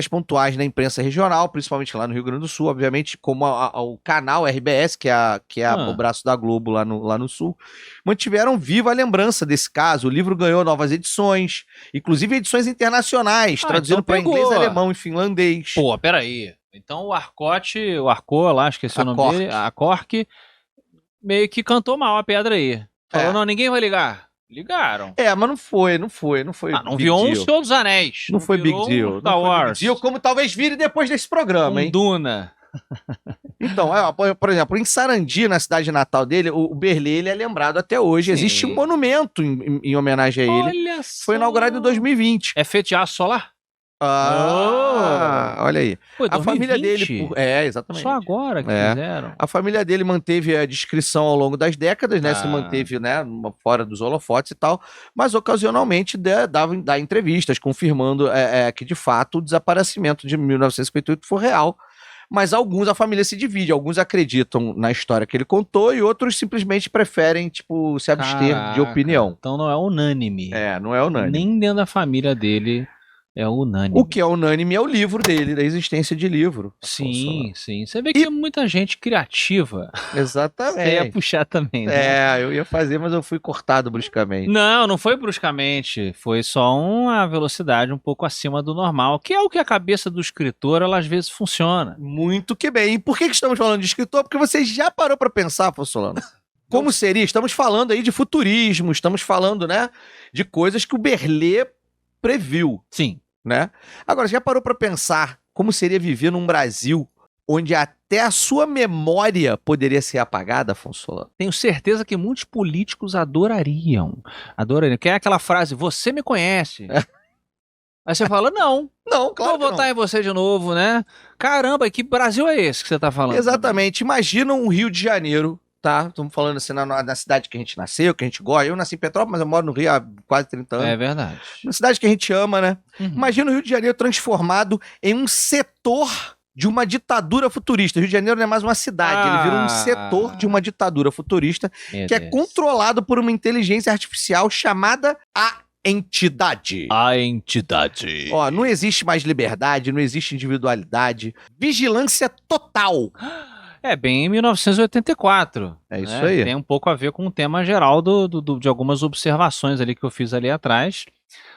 pontuais na imprensa regional, principalmente lá no Rio Grande do Sul, obviamente, como o canal RBS, que é o braço da Globo lá no Sul, mantiveram viva a lembrança desse caso. O livro ganhou novas edições, inclusive edições internacionais, traduzindo para inglês, alemão e finlandês. Pô, peraí. Então o Arcor lá, esqueci o nome dele, a Cork, meio que cantou mal a pedra aí. Falou, não, ninguém vai ligar. Ligaram. Mas não foi. Não virou um Senhor dos Anéis. Não foi big deal. Star Wars. Big deal, como talvez vire depois desse programa, hein? Duna. Então, por exemplo, em Sarandi, na cidade natal dele, o Berlê, ele é lembrado até hoje. Sim. Existe um monumento em homenagem a ele. Olha só. Foi inaugurado em 2020. É feito de aço solar? Olha aí. Pô, a família dele... exatamente. Só agora que fizeram. A família dele manteve a discrição ao longo das décadas, né? Se manteve, né, fora dos holofotes e tal, mas ocasionalmente dá entrevistas confirmando que, de fato, o desaparecimento de 1958 foi real. Mas a família se divide. Alguns acreditam na história que ele contou e outros simplesmente preferem, se abster de opinião. Então não é unânime. Não é unânime. Nem dentro da família dele é unânime. O que é unânime é o livro dele, da existência de livro. Sim. Você vê que é muita gente criativa. Exatamente. Você ia puxar também, né? Eu ia fazer, mas eu fui cortado bruscamente. Não foi bruscamente. Foi só uma velocidade um pouco acima do normal, que é o que a cabeça do escritor, ela às vezes funciona. Muito que bem. E por que estamos falando de escritor? Porque você já parou para pensar, Afonso Solano? Como seria? Estamos falando aí de futurismo, estamos falando, né, de coisas que o Berlê previu. Sim. Né? Agora, já parou para pensar como seria viver num Brasil onde até a sua memória poderia ser apagada, Afonso Solano? Tenho certeza que muitos políticos adorariam. Que é aquela frase, você me conhece. Aí você fala, não, claro vou votar em você de novo, né? Caramba, que Brasil é esse que você tá falando? Exatamente. Imagina um Rio de Janeiro, tá? Estamos falando assim na cidade que a gente nasceu, que a gente gosta. Eu nasci em Petrópolis, mas eu moro no Rio há quase 30 anos. É verdade. Uma cidade que a gente ama, né? Imagina o Rio de Janeiro transformado em um setor de uma ditadura futurista. O Rio de Janeiro não é mais uma cidade, ele vira um setor de uma ditadura futurista que é controlado por uma inteligência artificial chamada a entidade. A entidade. Ó, não existe mais liberdade, não existe individualidade. Vigilância total. É bem 1984. É isso aí. Tem um pouco a ver com o tema geral de algumas observações ali que eu fiz ali atrás.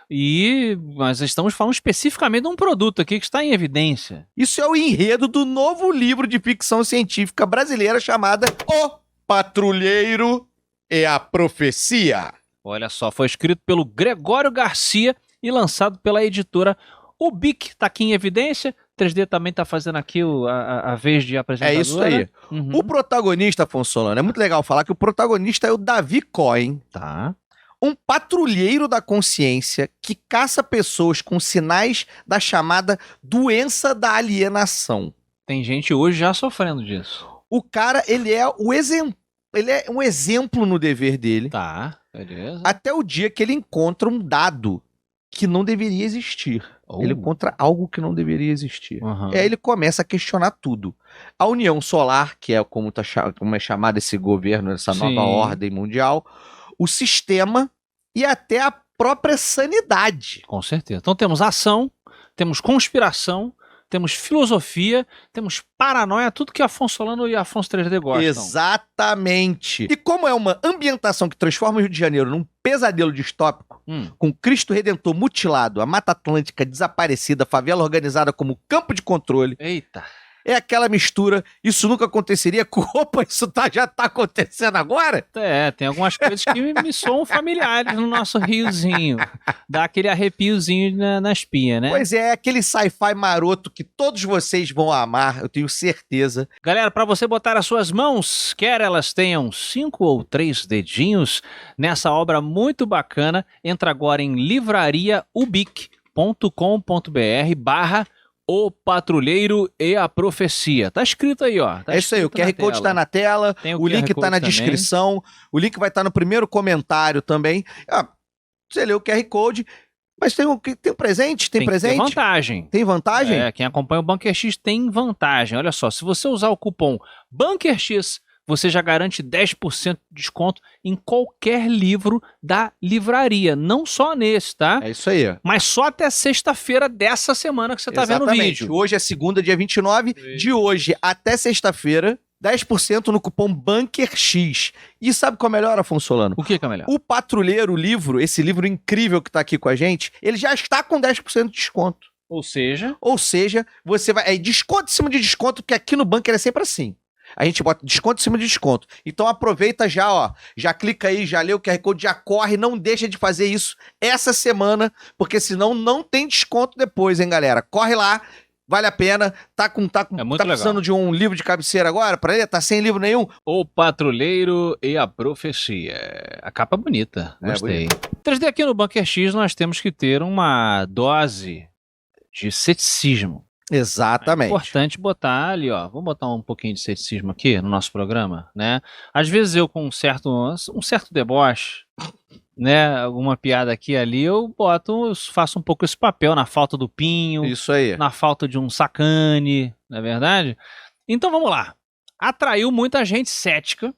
E nós estamos falando especificamente de um produto aqui que está em evidência. Isso é o enredo do novo livro de ficção científica brasileira chamada O Patrulheiro e a Profecia. Olha só, foi escrito pelo Gregório Garcia e lançado pela editora Ubique. Tá aqui em evidência. 3D também tá fazendo aqui a vez de apresentadora. É isso aí. O protagonista, Afonso Solano, é muito legal falar que o protagonista é o Davi Cohen. Tá. Um patrulheiro da consciência que caça pessoas com sinais da chamada doença da alienação. Tem gente hoje já sofrendo disso. O cara, ele é um exemplo no dever dele. Tá, beleza. Até o dia que ele encontra um dado que não deveria existir. Ele encontra algo que não deveria existir. E aí ele começa a questionar tudo. A União Solar, que é como é chamado esse governo, essa nova ordem mundial, o sistema e até a própria sanidade. Com certeza. Então temos ação, temos conspiração, temos filosofia, temos paranoia, tudo que Afonso Solano e Afonso 3D gostam. Exatamente. E como é uma ambientação que transforma o Rio de Janeiro num pesadelo distópico, com Cristo Redentor mutilado, a Mata Atlântica desaparecida, a favela organizada como campo de controle. Eita. É aquela mistura, isso nunca aconteceria, opa, isso já tá acontecendo agora? É, tem algumas coisas que me soam familiares no nosso riozinho. Dá aquele arrepiozinho na espinha, né? Pois é, aquele sci-fi maroto que todos vocês vão amar, eu tenho certeza. Galera, para você botar as suas mãos, quer elas tenham 5 ou 3 dedinhos, nessa obra muito bacana, entra agora em livrariaubic.com.br/O Patrulheiro e a Profecia. Tá escrito aí, ó. É isso aí, o QR Code tá na tela, o link tá na descrição, o link vai estar no primeiro comentário também. Você lê o QR Code, mas tem um presente? Tem presente? Tem vantagem. Tem vantagem? É, quem acompanha o Bunker X tem vantagem. Olha só, se você usar o cupom BunkerX, você já garante 10% de desconto em qualquer livro da livraria. Não só nesse, tá? É isso aí. Mas só até sexta-feira dessa semana que você tá vendo o vídeo. Hoje é segunda, dia 29. De hoje até sexta-feira, 10% no cupom BunkerX. E sabe qual é melhor, Afonso Solano? O que é melhor? O Patrulheiro, o livro, esse livro incrível que tá aqui com a gente, ele já está com 10% de desconto. Ou seja, você vai... É desconto em cima de desconto, porque aqui no Bunker é sempre assim. A gente bota desconto em cima de desconto. Então aproveita já, ó. Já clica aí, já lê o QR Code, já corre. Não deixa de fazer isso essa semana, porque senão não tem desconto depois, hein, galera? Corre lá, vale a pena. Tá precisando de um livro de cabeceira agora pra ler? Tá sem livro nenhum? O Patrulheiro e a Profecia. A capa é bonita, gostei. 3D, aqui no Bunker X nós temos que ter uma dose de ceticismo. Exatamente. É importante botar ali, ó. Vamos botar um pouquinho de ceticismo aqui no nosso programa, né? Às vezes eu com um certo deboche, né? Alguma piada aqui e ali, eu faço um pouco esse papel na falta do pinho. Isso aí. Na falta de um sacane, não é verdade? Então vamos lá. Atraiu muita gente cética.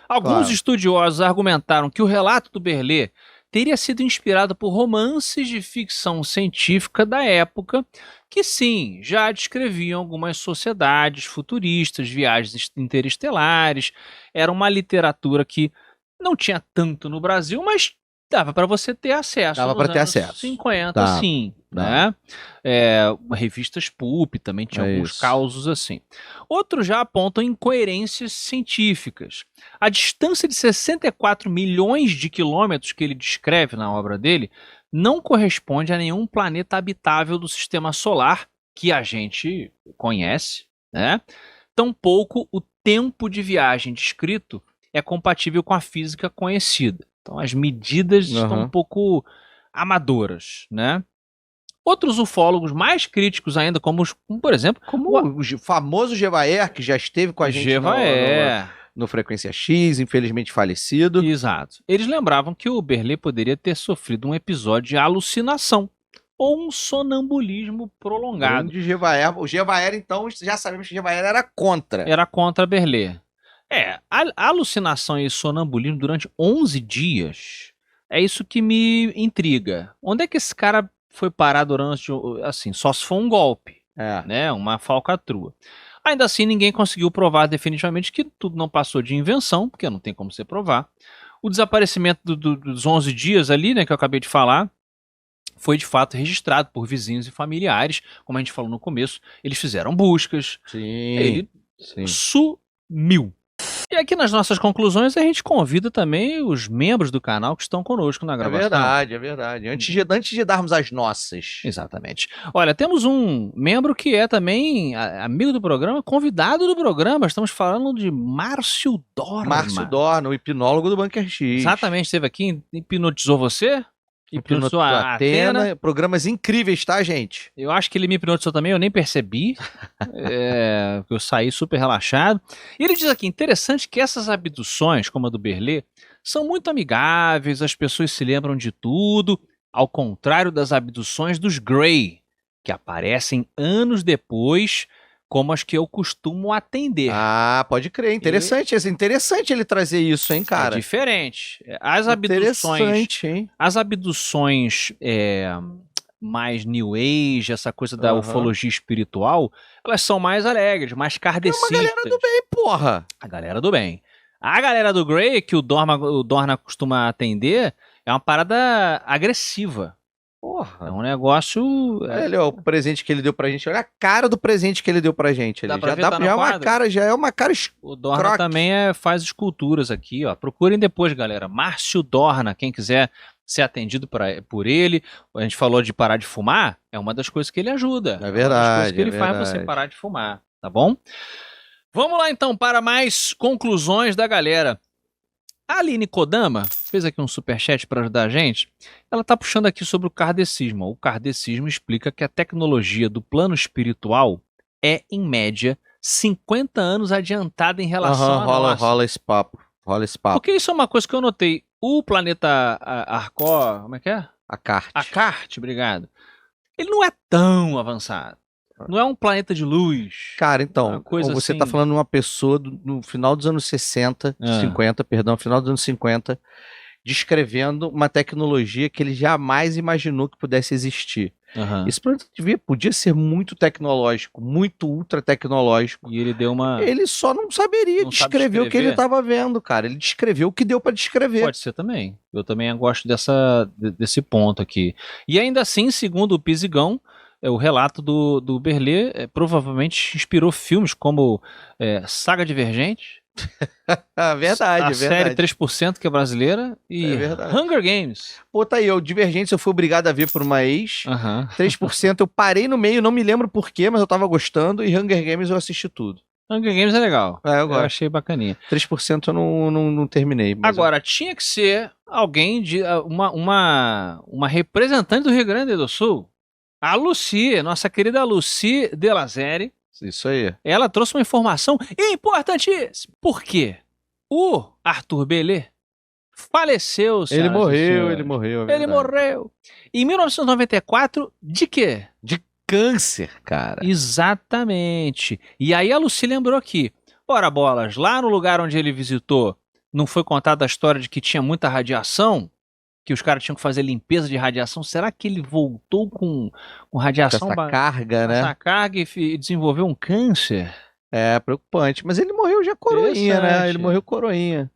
Alguns estudiosos argumentaram que o relato do Berlé teria sido inspirado por romances de ficção científica da época que, sim, já descreviam algumas sociedades futuristas, viagens interestelares. Era uma literatura que não tinha tanto no Brasil, mas dava para você ter acesso. Dava para ter acesso. 50, sim. Né? Revistas Pulp também tinha alguns causos assim. Outros já apontam incoerências científicas. A distância de 64 milhões de quilômetros que ele descreve na obra dele não corresponde a nenhum planeta habitável do sistema solar que a gente conhece, né? Tampouco o tempo de viagem descrito é compatível com a física conhecida. Então as medidas estão um pouco amadoras, né? Outros ufólogos mais críticos ainda, como por exemplo... Como o famoso Gevaer, que já esteve com a gente no Frequência X, infelizmente falecido. Exato. Eles lembravam que o Berlé poderia ter sofrido um episódio de alucinação ou um sonambulismo prolongado. O Gevaer, então, já sabemos que o Gevaer era contra. Era contra Berlé. A alucinação e sonambulismo durante 11 dias é isso que me intriga. Onde é que esse cara foi parar durante, assim, só se for um golpe, né? Uma falcatrua. Ainda assim, ninguém conseguiu provar definitivamente que tudo não passou de invenção, porque não tem como você provar. O desaparecimento dos 11 dias ali, né, que eu acabei de falar, foi de fato registrado por vizinhos e familiares. Como a gente falou no começo, eles fizeram buscas. Ele sumiu. E aqui nas nossas conclusões a gente convida também os membros do canal que estão conosco na gravação. É verdade. Antes de darmos as nossas. Exatamente. Olha, temos um membro que é também amigo do programa, convidado do programa. Estamos falando de Márcio Dorna. Márcio Dorna, o hipnólogo do Bunker X. Exatamente, esteve aqui, hipnotizou você? Hipnotizou a Atena. Programas incríveis, tá, gente? Eu acho que ele me hipnotizou também, eu nem percebi. Eu saí super relaxado. E ele diz aqui, interessante que essas abduções, como a do Berlé, são muito amigáveis, as pessoas se lembram de tudo, ao contrário das abduções dos Grey, que aparecem anos depois, como as que eu costumo atender. Ah, pode crer. Interessante ele trazer isso, hein, cara? É diferente. As abduções mais New Age, essa coisa da ufologia espiritual, elas são mais alegres, mais kardecitas. É uma galera do bem, porra. A galera do bem. A galera do Grey, que o Dorna costuma atender, é uma parada agressiva. Porra. É um negócio... Olha o presente que ele deu pra gente. Olha a cara do presente que ele deu pra gente. Já é uma cara O Dorna também faz esculturas aqui, ó. Procurem depois, galera. Márcio Dorna, quem quiser ser atendido por ele. A gente falou de parar de fumar. É uma das coisas que ele ajuda. É verdade. É uma das coisas que ele faz você parar de fumar. Tá bom? Vamos lá, então, para mais conclusões da galera. A Aline Kodama fez aqui um superchat para ajudar a gente. Ela está puxando aqui sobre o kardecismo. O kardecismo explica que a tecnologia do plano espiritual é, em média, 50 anos adiantada em relação à nossa. Rola esse papo. Porque isso é uma coisa que eu notei. O planeta Arcó, como é que é? Acarte, obrigado. Ele não é tão avançado. Não é um planeta de luz. Cara, então, você tá falando de uma pessoa no final dos anos 50, descrevendo uma tecnologia que ele jamais imaginou que pudesse existir. Esse planeta podia ser muito tecnológico, muito ultra tecnológico. E ele deu uma... Ele só não saberia descrever o que ele estava vendo, cara. Ele descreveu o que deu para descrever. Pode ser também. Eu também gosto desse ponto aqui. E ainda assim, segundo o Pisigão, o relato do Berlé provavelmente inspirou filmes como Saga Divergente, verdade. Série 3%, que é brasileira, e Hunger Games. Pô, tá aí, o Divergente eu fui obrigado a ver por uma ex. 3% eu parei no meio, não me lembro porquê, mas eu tava gostando, e Hunger Games eu assisti tudo. Hunger Games é legal. Eu achei bacaninha. 3% eu não terminei. Agora, tinha que ser alguém de uma representante do Rio Grande do Sul. A Lucy, nossa querida Lucy Delazere. Isso aí. Ela trouxe uma informação importantíssima. Por quê? O Arthur Berlé faleceu. Ele morreu. Em 1994, de quê? De câncer, cara. Exatamente. E aí a Lucy lembrou aqui. Ora bolas, lá no lugar onde ele visitou, não foi contada a história de que tinha muita radiação? Que os caras tinham que fazer limpeza de radiação. Será que ele voltou com radiação? Essa carga, né? Essa carga e desenvolveu um câncer? É preocupante. Mas ele morreu já coroinha, né? Ele morreu coroinha.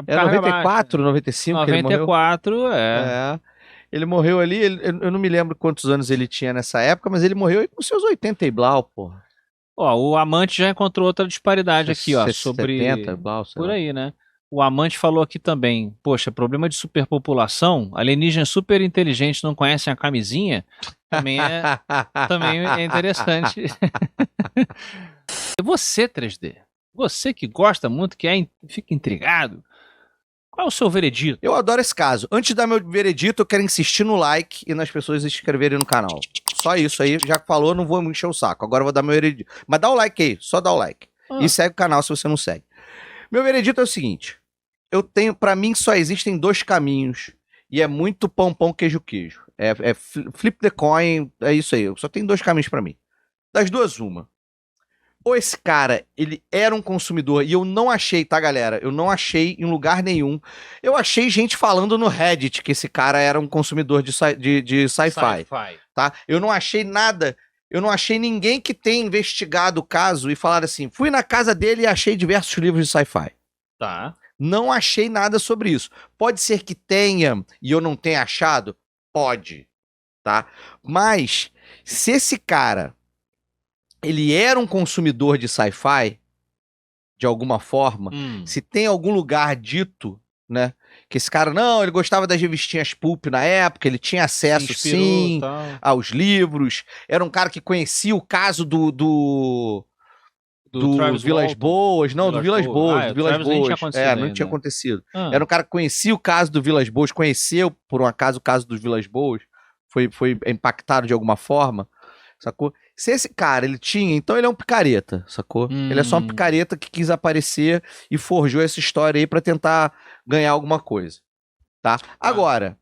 É 94, 95 94, que ele morreu? Ele morreu ali, eu não me lembro quantos anos ele tinha nessa época, mas ele morreu com seus 80 e blau, porra. Ó, o Amante já encontrou outra disparidade aqui, ó, 70, blau, por aí, né? O Amante falou aqui também, poxa, problema de superpopulação, alienígenas super inteligentes não conhecem a camisinha, também é interessante. Você, 3D, você que gosta muito, fica intrigado, qual é o seu veredito? Eu adoro esse caso. Antes de dar meu veredito, eu quero insistir no like e nas pessoas se inscreverem no canal. Só isso aí, já que falou, não vou me encher o saco. Agora eu vou dar meu veredito. Mas dá o like aí, só dá o like. E segue o canal se você não segue. Meu veredito é o seguinte. Pra mim só existem 2 caminhos. E é muito pão, queijo, queijo. É flip the coin, é isso aí. Só tem 2 caminhos pra mim. Das duas, uma. Ou esse cara, ele era um consumidor, e eu não achei, tá, galera? Eu não achei em lugar nenhum. Eu achei gente falando no Reddit que esse cara era um consumidor de sci-fi, tá? Eu não achei nada, eu não achei ninguém que tenha investigado o caso e falado assim, fui na casa dele e achei diversos livros de sci-fi. Tá. Não achei nada sobre isso. Pode ser que tenha e eu não tenha achado? Pode, tá? Mas, se esse cara... ele era um consumidor de sci-fi, de alguma forma, se tem algum lugar dito, né, que esse cara, não, ele gostava das revistinhas pulp na época, ele tinha acesso, sim, aos livros, era um cara que conhecia o caso do Vilas Boas, não, do Vilas Boas, do Vilas Boas, não tinha acontecido. Era um cara que conhecia o caso do Vilas Boas, conheceu, por um acaso, o caso dos Vilas Boas, foi impactado de alguma forma, sacou? Se esse cara, ele tinha, então ele é um picareta, sacou? Ele é só um picareta que quis aparecer e forjou essa história aí pra tentar ganhar alguma coisa, tá? Agora,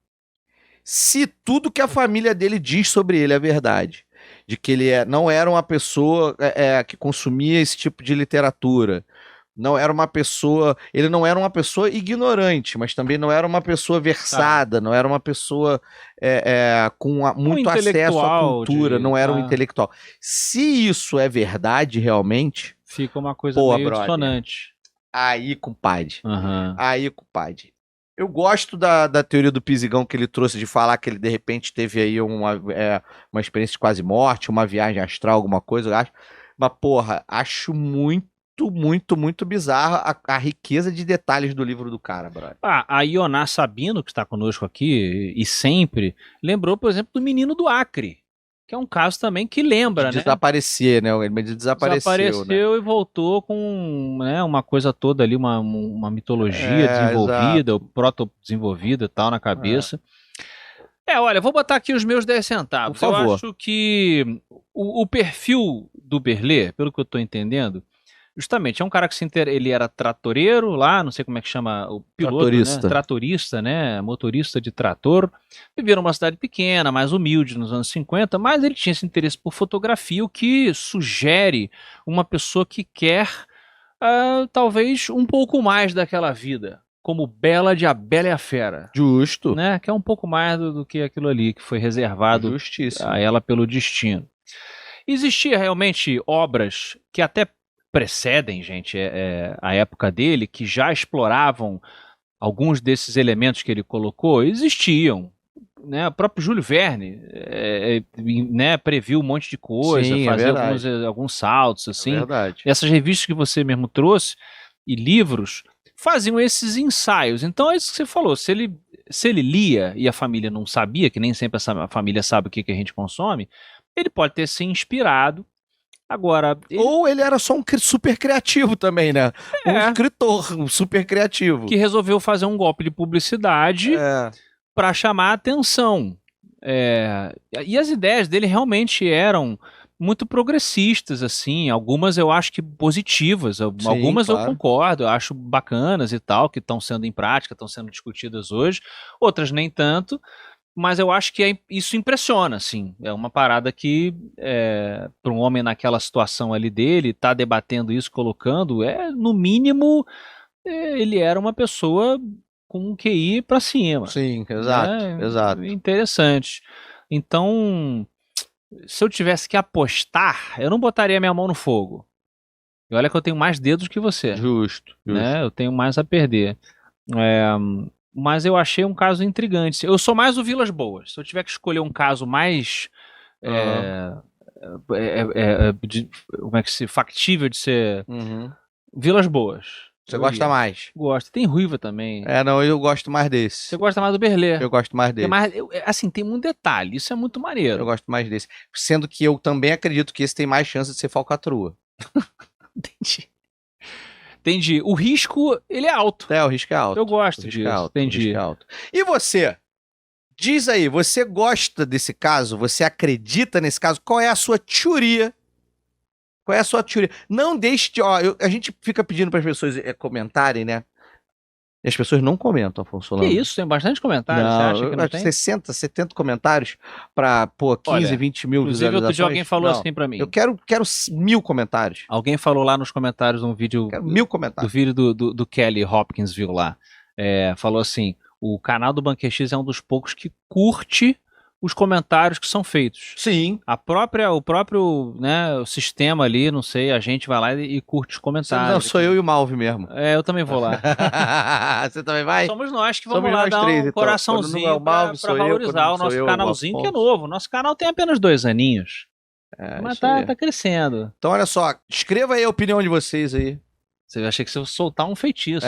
se tudo que a família dele diz sobre ele é verdade, de que ele não era uma pessoa que consumia esse tipo de literatura, não era uma pessoa, ele não era uma pessoa ignorante, mas também não era uma pessoa versada, não era uma pessoa com muito acesso à cultura, não era um intelectual. Se isso é verdade realmente... fica uma coisa meio dissonante. Aí, compadre. Aí, compadre. Eu gosto da teoria do Pisigão que ele trouxe de falar que ele, de repente, teve aí uma experiência de quase morte, uma viagem astral, alguma coisa, eu acho. Mas, porra, acho muito bizarra a riqueza de detalhes do livro do cara, brother. A Ioná Sabino, que está conosco aqui, e sempre, lembrou, por exemplo, do Menino do Acre, que é um caso também que lembra, né? Desaparecer, né? Ele desapareceu, né? E voltou com, né, uma coisa toda ali, uma mitologia desenvolvida, o proto-desenvolvida e tal na cabeça. Olha, vou botar aqui os meus 10 centavos. Por favor. Eu acho que o perfil do Berlê, pelo que eu estou entendendo, justamente, é um cara que ele era tratoreiro lá, não sei como é que chama o piloto, tratorista. Né? Tratorista, né? Motorista de trator. Vivia numa cidade pequena, mais humilde nos anos 50, mas ele tinha esse interesse por fotografia, o que sugere uma pessoa que quer, talvez, um pouco mais daquela vida. Como Bela de A Bela e a Fera. Justo. Né? Que é um pouco mais do que aquilo ali, que foi reservado a ela pelo destino. Existia realmente obras que até precedem, gente, a época dele, que já exploravam alguns desses elementos que ele colocou, existiam. Né? O próprio Júlio Verne né, previu um monte de coisa, fazia alguns saltos, assim. Verdade. Essas revistas que você mesmo trouxe, e livros, faziam esses ensaios. Então é isso que você falou, se ele lia e a família não sabia, que nem sempre a família sabe o que a gente consome, ele pode ter se inspirado. Agora, ou ele era só um super criativo também, né? Um escritor super criativo. Que resolveu fazer um golpe de publicidade para chamar a atenção. E as ideias dele realmente eram muito progressistas, assim. Algumas eu acho que positivas. Sim, algumas eu concordo, eu acho bacanas e tal, que estão sendo em prática, estão sendo discutidas hoje. Outras nem tanto. Mas eu acho que isso impressiona, assim. É uma parada que, para um homem naquela situação ali dele, tá debatendo isso, colocando, no mínimo, ele era uma pessoa com um QI para cima. Sim, exato, exato. Interessante. Então, se eu tivesse que apostar, eu não botaria minha mão no fogo. E olha que eu tenho mais dedos que você. Justo. Né? Eu tenho mais a perder. Mas eu achei um caso intrigante. Eu sou mais o Vilas Boas. Se eu tiver que escolher um caso mais como é que factível de ser Vilas Boas. Você gosta mais? Gosto. Tem Ruiva também. Não, eu gosto mais desse. Você gosta mais do Berlê? Eu gosto mais dele. Assim, tem um detalhe. Isso é muito maneiro. Eu gosto mais desse. Sendo que eu também acredito que esse tem mais chance de ser falcatrua. Entendi. O risco, ele é alto. O risco é alto. Eu gosto disso. Entendi. O risco é alto. E você? Diz aí, você gosta desse caso? Você acredita nesse caso? Qual é a sua teoria? Qual é a sua teoria? Não deixe de... a gente fica pedindo para as pessoas comentarem, né? E as pessoas não comentam, Afonso Solano. Que isso? Tem bastante comentários. Você acha que não tem? 60, 70 comentários para 15, 20 mil visualizações. Inclusive, outro dia alguém falou assim para mim. Eu quero 1000 comentários. Alguém falou lá nos comentários um vídeo... Quero 1000 comentários. Do vídeo do Kelly Hopkins, viu lá. Falou assim, o canal do Bunker X é um dos poucos que curte os comentários que são feitos. Sim. O próprio, né, o sistema ali, não sei, a gente vai lá e curte os comentários. Não, sou eu e o Malve mesmo. Eu também vou lá. Você também vai? Somos nós que vamos lá dar um coraçãozinho pra valorizar o nosso canalzinho, que é novo. Nosso canal tem apenas 2 aninhos. Mas tá crescendo. Então, olha só, escreva aí a opinião de vocês aí. Você achei que você ia soltar um feitiço.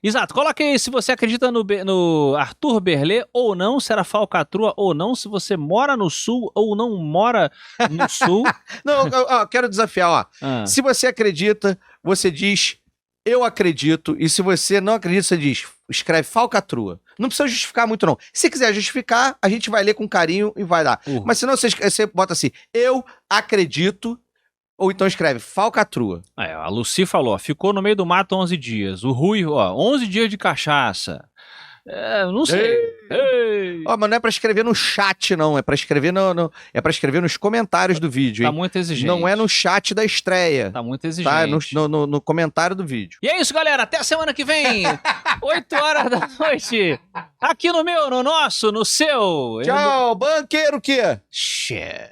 Exato, coloque aí se você acredita no Arthur Berlé ou não, se era falcatrua ou não, se você mora no Sul ou não mora no Sul. Não, eu quero desafiar, Se você acredita, você diz, eu acredito, e se você não acredita, você escreve falcatrua. Não precisa justificar muito, não. Se quiser justificar, a gente vai ler com carinho e vai dar. Mas se não, você bota assim, eu acredito. Ou então escreve falcatrua. A Lucy falou, ficou no meio do mato 11 dias. O Rui, 11 dias de cachaça. Não sei. Mas não é pra escrever no chat, não. É pra escrever é pra escrever nos comentários do vídeo. Tá muito exigente. Não é no chat da estreia. Tá muito exigente. Tá no comentário do vídeo. E é isso, galera. Até a semana que vem. 8 horas da noite. Aqui no meu, no nosso, no seu. Tchau, banqueiro que? Shit.